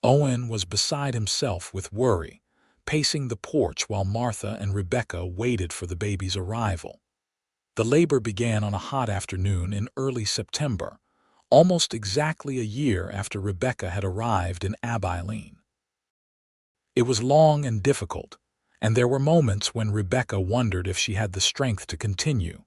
Owen was beside himself with worry, pacing the porch while Martha and Rebecca waited for the baby's arrival. The labor began on a hot afternoon in early September, almost exactly a year after Rebecca had arrived in Abilene. It was long and difficult, and there were moments when Rebecca wondered if she had the strength to continue.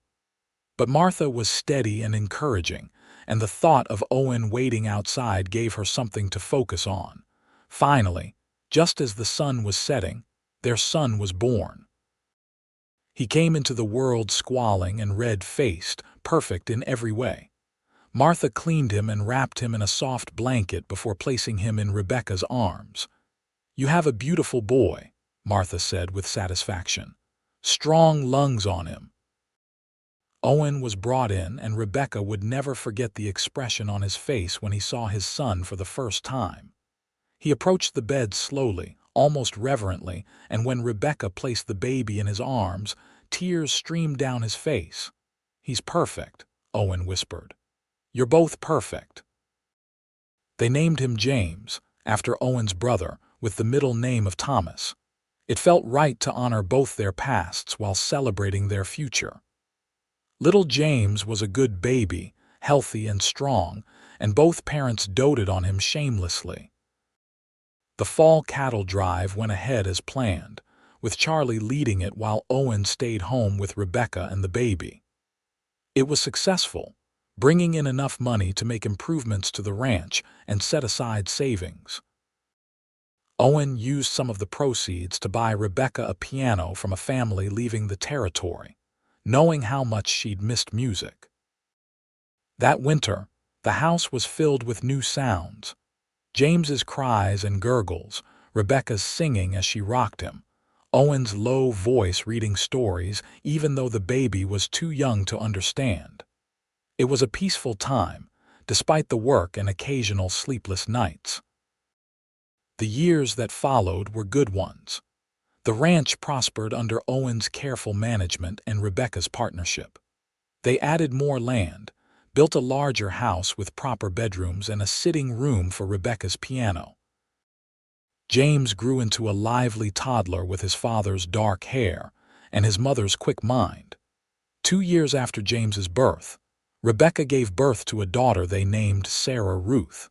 But Martha was steady and encouraging, and the thought of Owen waiting outside gave her something to focus on. Finally, just as the sun was setting, their son was born. He came into the world squalling and red-faced, perfect in every way. Martha cleaned him and wrapped him in a soft blanket before placing him in Rebecca's arms. "You have a beautiful boy," Martha said with satisfaction. "Strong lungs on him." Owen was brought in, and Rebecca would never forget the expression on his face when he saw his son for the first time. He approached the bed slowly, almost reverently, and when Rebecca placed the baby in his arms, tears streamed down his face. "He's perfect," Owen whispered. "You're both perfect." They named him James, after Owen's brother, with the middle name of Thomas. It felt right to honor both their pasts while celebrating their future. Little James was a good baby, healthy and strong, and both parents doted on him shamelessly. The fall cattle drive went ahead as planned, with Charlie leading it while Owen stayed home with Rebecca and the baby. It was successful, bringing in enough money to make improvements to the ranch and set aside savings. Owen used some of the proceeds to buy Rebecca a piano from a family leaving the territory, knowing how much she'd missed music. That winter, the house was filled with new sounds: James's cries and gurgles, Rebecca's singing as she rocked him, Owen's low voice reading stories even though the baby was too young to understand. It was a peaceful time, despite the work and occasional sleepless nights. The years that followed were good ones. The ranch prospered under Owen's careful management and Rebecca's partnership. They added more land, built a larger house with proper bedrooms and a sitting room for Rebecca's piano. James grew into a lively toddler with his father's dark hair and his mother's quick mind. 2 years after James's birth, Rebecca gave birth to a daughter they named Sarah Ruth.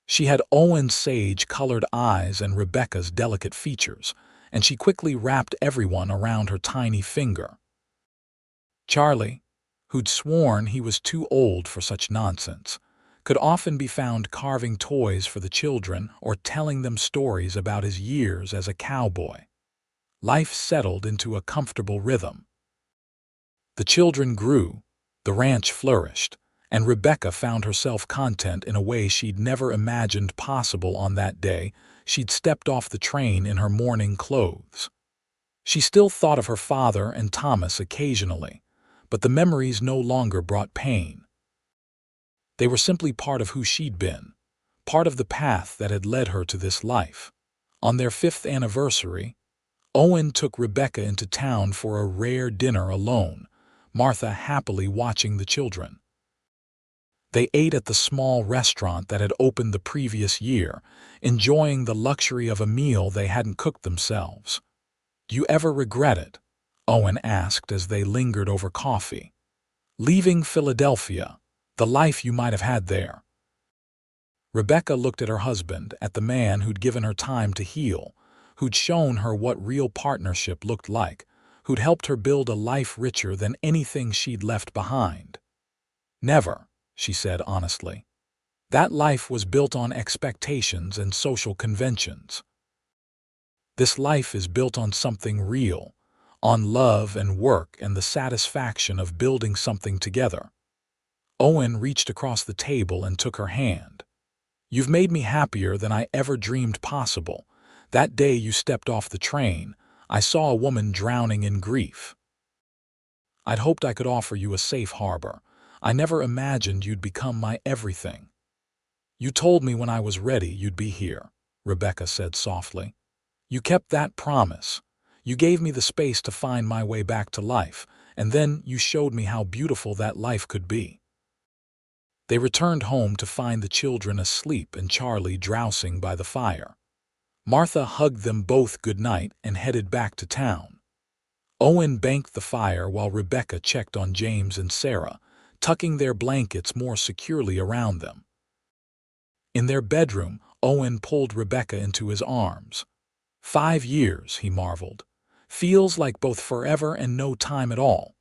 She had Owen's sage-colored eyes and Rebecca's delicate features, and she quickly wrapped everyone around her tiny finger. Charlie, who'd sworn he was too old for such nonsense, could often be found carving toys for the children or telling them stories about his years as a cowboy. Life settled into a comfortable rhythm. The children grew, the ranch flourished, and Rebecca found herself content in a way she'd never imagined possible on that day she'd stepped off the train in her mourning clothes. She still thought of her father and Thomas occasionally, but the memories no longer brought pain. They were simply part of who she'd been, part of the path that had led her to this life. On their 5th anniversary, Owen took Rebecca into town for a rare dinner alone, Martha happily watching the children. They ate at the small restaurant that had opened the previous year, enjoying the luxury of a meal they hadn't cooked themselves. "Do you ever regret it?" Owen asked as they lingered over coffee. "Leaving Philadelphia, the life you might have had there." Rebecca looked at her husband, at the man who'd given her time to heal, who'd shown her what real partnership looked like, who'd helped her build a life richer than anything she'd left behind. "Never," she said honestly. "That life was built on expectations and social conventions. This life is built on something real, on love and work and the satisfaction of building something together." Owen reached across the table and took her hand. "You've made me happier than I ever dreamed possible. That day you stepped off the train, I saw a woman drowning in grief. I'd hoped I could offer you a safe harbor. I never imagined you'd become my everything." "You told me when I was ready you'd be here," Rebecca said softly. "You kept that promise. You gave me the space to find my way back to life, and then you showed me how beautiful that life could be." They returned home to find the children asleep and Charlie drowsing by the fire. Martha hugged them both goodnight and headed back to town. Owen banked the fire while Rebecca checked on James and Sarah, tucking their blankets more securely around them. In their bedroom, Owen pulled Rebecca into his arms. "5 years," he marveled. "Feels like both forever and no time at all."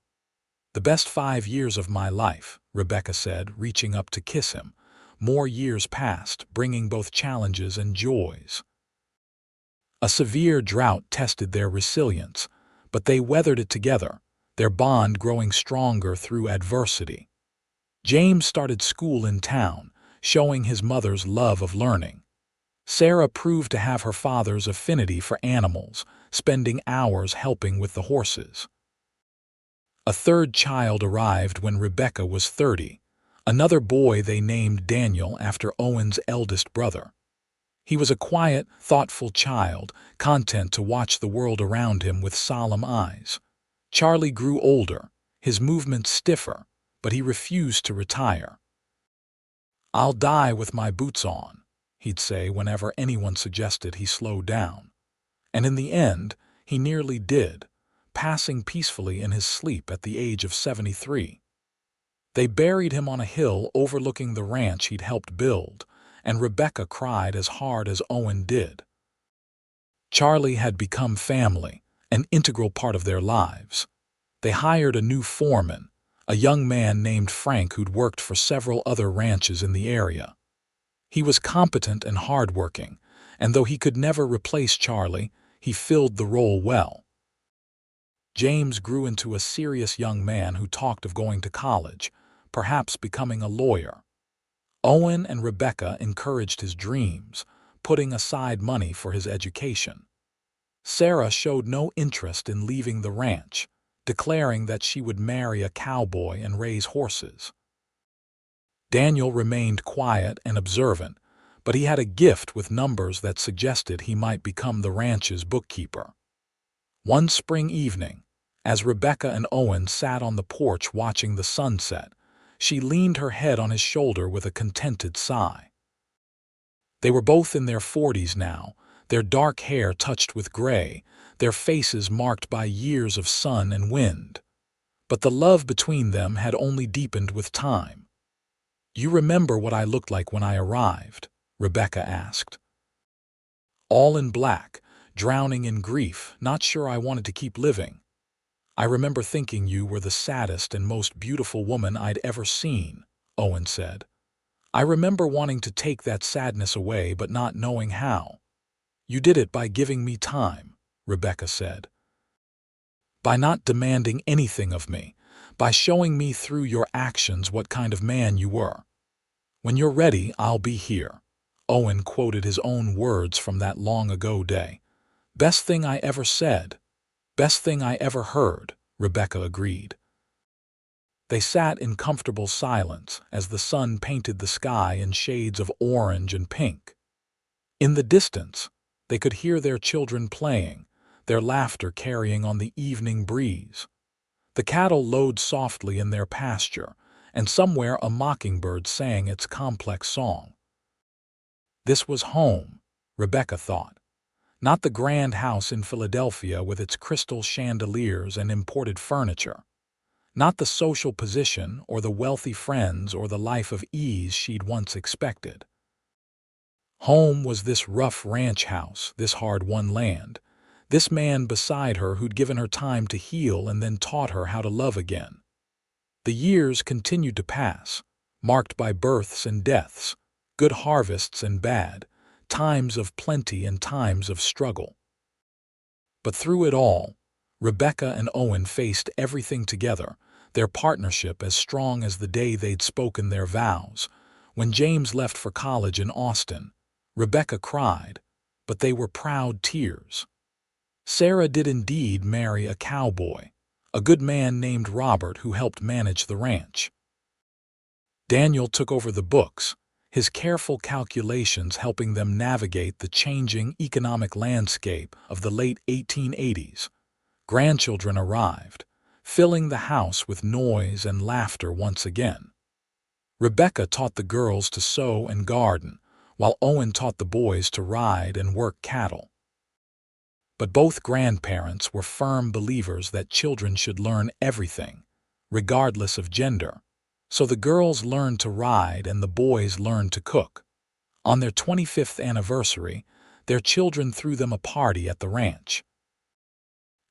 "The best 5 years of my life," Rebecca said, reaching up to kiss him. More years passed, bringing both challenges and joys. A severe drought tested their resilience, but they weathered it together, their bond growing stronger through adversity. James started school in town, showing his mother's love of learning. Sarah proved to have her father's affinity for animals, spending hours helping with the horses. A third child arrived when Rebecca was 30, another boy they named Daniel after Owen's eldest brother. He was a quiet, thoughtful child, content to watch the world around him with solemn eyes. Charlie grew older, his movements stiffer, but he refused to retire. "I'll die with my boots on," he'd say whenever anyone suggested he slow down. And in the end, he nearly did, passing peacefully in his sleep at the age of 73. They buried him on a hill overlooking the ranch he'd helped build, and Rebecca cried as hard as Owen did. Charlie had become family, an integral part of their lives. They hired a new foreman, a young man named Frank who'd worked for several other ranches in the area. He was competent and hardworking, and though he could never replace Charlie, he filled the role well. James grew into a serious young man who talked of going to college, perhaps becoming a lawyer. Owen and Rebecca encouraged his dreams, putting aside money for his education. Sarah showed no interest in leaving the ranch, declaring that she would marry a cowboy and raise horses. Daniel remained quiet and observant, but he had a gift with numbers that suggested he might become the ranch's bookkeeper. One spring evening, as Rebecca and Owen sat on the porch watching the sunset, she leaned her head on his shoulder with a contented sigh. They were both in their 40s now, their dark hair touched with gray, their faces marked by years of sun and wind. But the love between them had only deepened with time. "You remember what I looked like when I arrived?" Rebecca asked. "All in black, drowning in grief, not sure I wanted to keep living. I remember thinking you were the saddest and most beautiful woman I'd ever seen," Owen said. "I remember wanting to take that sadness away but not knowing how. You did it by giving me time," Rebecca said. "By not demanding anything of me, by showing me through your actions what kind of man you were. When you're ready, I'll be here." Owen quoted his own words from that long-ago day. "Best thing I ever said. Best thing I ever heard," Rebecca agreed. They sat in comfortable silence as the sun painted the sky in shades of orange and pink. In the distance, they could hear their children playing, their laughter carrying on the evening breeze. The cattle lowed softly in their pasture, and somewhere a mockingbird sang its complex song. This was home, Rebecca thought. Not the grand house in Philadelphia with its crystal chandeliers and imported furniture. Not the social position or the wealthy friends or the life of ease she'd once expected. Home was this rough ranch house, this hard-won land, this man beside her who'd given her time to heal and then taught her how to love again. The years continued to pass, marked by births and deaths, good harvests and bad, times of plenty and times of struggle. But through it all, Rebecca and Owen faced everything together, their partnership as strong as the day they'd spoken their vows. When James left for college in Austin, Rebecca cried, but they were proud tears. Sarah did indeed marry a cowboy, a good man named Robert who helped manage the ranch. Daniel took over the books, his careful calculations helping them navigate the changing economic landscape of the late 1880s. Grandchildren arrived, filling the house with noise and laughter once again. Rebecca taught the girls to sew and garden, while Owen taught the boys to ride and work cattle. But both grandparents were firm believers that children should learn everything, regardless of gender. So the girls learned to ride and the boys learned to cook. On their 25th anniversary, their children threw them a party at the ranch.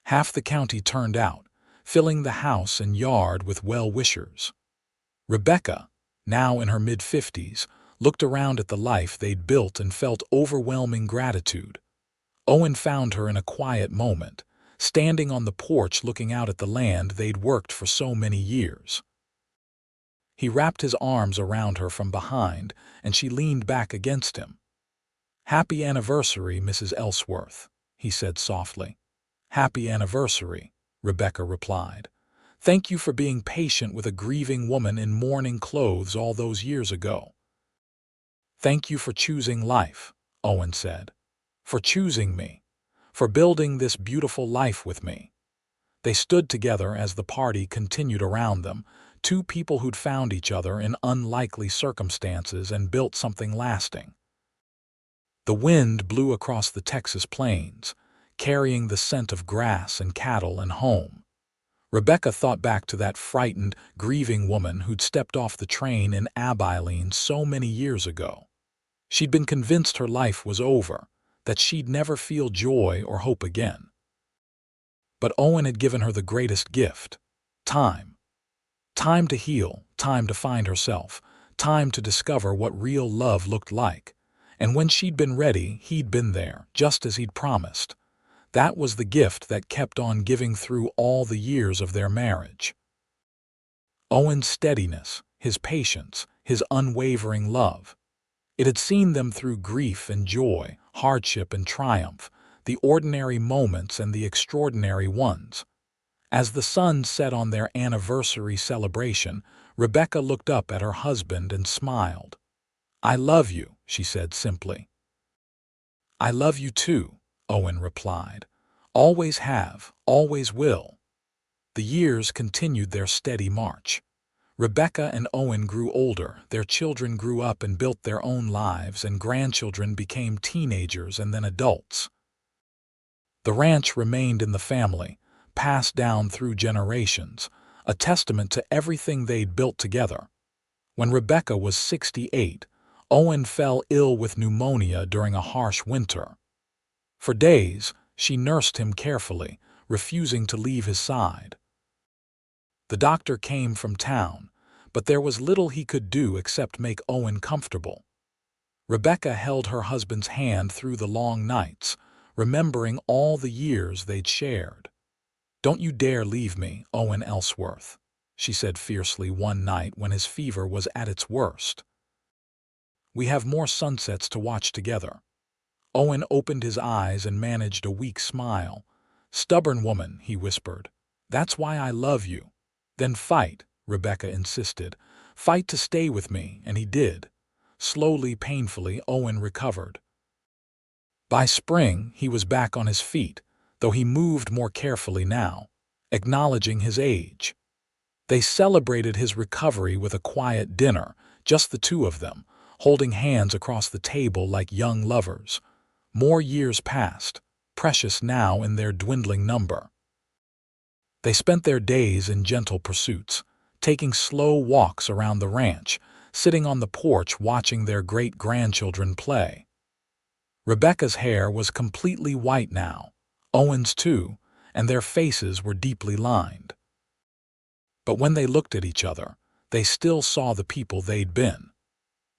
Half the county turned out, filling the house and yard with well-wishers. Rebecca, now in her mid-50s, looked around at the life they'd built and felt overwhelming gratitude. Owen found her in a quiet moment, standing on the porch looking out at the land they'd worked for so many years. He wrapped his arms around her from behind, and she leaned back against him. "Happy anniversary, Mrs. Ellsworth," he said softly. "Happy anniversary," Rebecca replied. "Thank you for being patient with a grieving woman in mourning clothes all those years ago." "Thank you for choosing life," Owen said. "For choosing me. For building this beautiful life with me." They stood together as the party continued around them, two people who'd found each other in unlikely circumstances and built something lasting. The wind blew across the Texas plains, carrying the scent of grass and cattle and home. Rebecca thought back to that frightened, grieving woman who'd stepped off the train in Abilene so many years ago. She'd been convinced her life was over, that she'd never feel joy or hope again. But Owen had given her the greatest gift: time. Time to heal, time to find herself, time to discover what real love looked like. And when she'd been ready, he'd been there, just as he'd promised. That was the gift that kept on giving through all the years of their marriage. Owen's steadiness, his patience, his unwavering love. It had seen them through grief and joy, hardship and triumph, the ordinary moments and the extraordinary ones. As the sun set on their anniversary celebration, Rebecca looked up at her husband and smiled. "I love you," she said simply. "I love you too," Owen replied. "Always have, always will." The years continued their steady march. Rebecca and Owen grew older, their children grew up and built their own lives, and grandchildren became teenagers and then adults. The ranch remained in the family, passed down through generations, a testament to everything they'd built together. When Rebecca was 68, Owen fell ill with pneumonia during a harsh winter. For days, she nursed him carefully, refusing to leave his side. The doctor came from town, but there was little he could do except make Owen comfortable. Rebecca held her husband's hand through the long nights, remembering all the years they'd shared. "Don't you dare leave me, Owen Ellsworth," she said fiercely one night when his fever was at its worst. "We have more sunsets to watch together." Owen opened his eyes and managed a weak smile. "Stubborn woman," he whispered. "That's why I love you." "Then fight," Rebecca insisted. "Fight to stay with me," and he did. Slowly, painfully, Owen recovered. By spring, he was back on his feet, though he moved more carefully now, acknowledging his age. They celebrated his recovery with a quiet dinner, just the two of them, holding hands across the table like young lovers. More years passed, precious now in their dwindling number. They spent their days in gentle pursuits, taking slow walks around the ranch, sitting on the porch watching their great-grandchildren play. Rebecca's hair was completely white now, Owen's too, and their faces were deeply lined. But when they looked at each other, they still saw the people they'd been.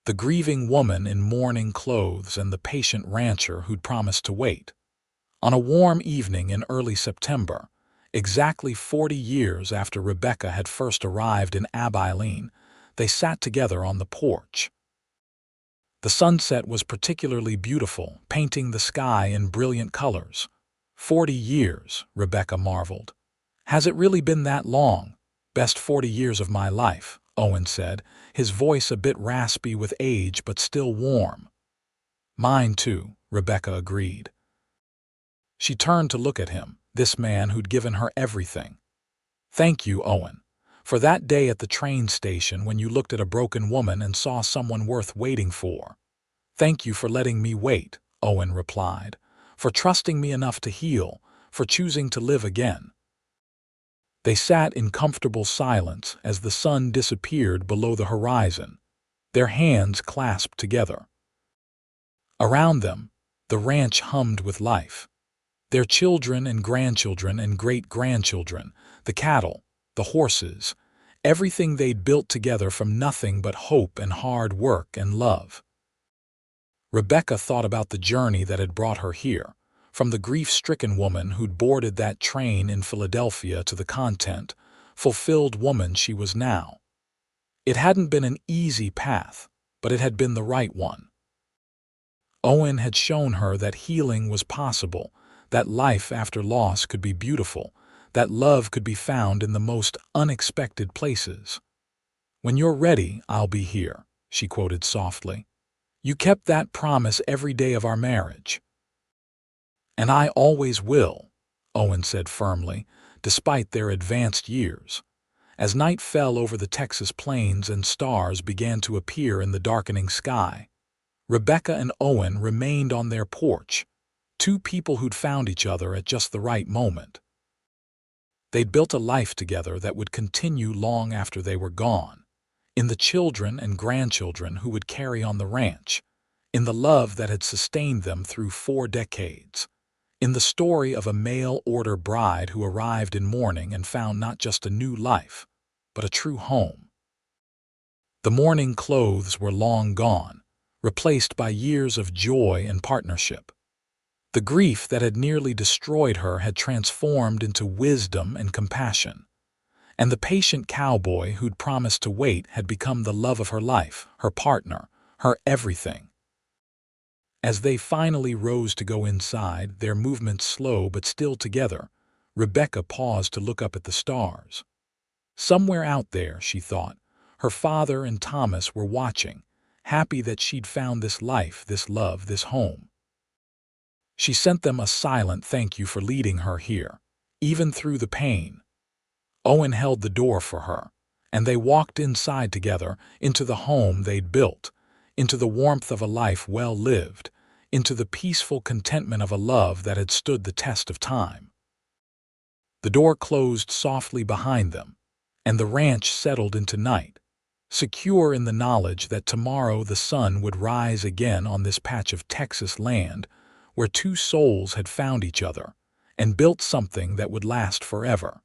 The grieving woman in mourning clothes and the patient rancher who'd promised to wait. On a warm evening in early September, exactly 40 years after Rebecca had first arrived in Abilene, they sat together on the porch. The sunset was particularly beautiful, painting the sky in brilliant colors. 40 years, Rebecca marveled. Has it really been that long? Best 40 years of my life, Owen said, his voice a bit raspy with age but still warm. Mine too, Rebecca agreed. She turned to look at him, this man who'd given her everything. Thank you, Owen, for that day at the train station when you looked at a broken woman and saw someone worth waiting for. Thank you for letting me wait, Owen replied, for trusting me enough to heal, for choosing to live again. They sat in comfortable silence as the sun disappeared below the horizon, their hands clasped together. Around them, the ranch hummed with life. Their children and grandchildren and great-grandchildren, the cattle, the horses, everything they'd built together from nothing but hope and hard work and love. Rebecca thought about the journey that had brought her here, from the grief-stricken woman who'd boarded that train in Philadelphia to the content, fulfilled woman she was now. It hadn't been an easy path, but it had been the right one. Owen had shown her that healing was possible, that life after loss could be beautiful, that love could be found in the most unexpected places. "When you're ready, I'll be here," she quoted softly. "You kept that promise every day of our marriage." "And I always will," Owen said firmly, despite their advanced years. As night fell over the Texas plains and stars began to appear in the darkening sky, Rebecca and Owen remained on their porch, two people who'd found each other at just the right moment. They'd built a life together that would continue long after they were gone, in the children and grandchildren who would carry on the ranch, in the love that had sustained them through 4 decades, in the story of a mail-order bride who arrived in mourning and found not just a new life, but a true home. The mourning clothes were long gone, replaced by years of joy and partnership. The grief that had nearly destroyed her had transformed into wisdom and compassion, and the patient cowboy who'd promised to wait had become the love of her life, her partner, her everything. As they finally rose to go inside, their movements slow but still together, Rebecca paused to look up at the stars. Somewhere out there, she thought, her father and Thomas were watching, happy that she'd found this life, this love, this home. She sent them a silent thank you for leading her here, even through the pain. Owen held the door for her, and they walked inside together, into the home they'd built, into the warmth of a life well lived, into the peaceful contentment of a love that had stood the test of time. The door closed softly behind them, and the ranch settled into night, secure in the knowledge that tomorrow the sun would rise again on this patch of Texas land where two souls had found each other and built something that would last forever.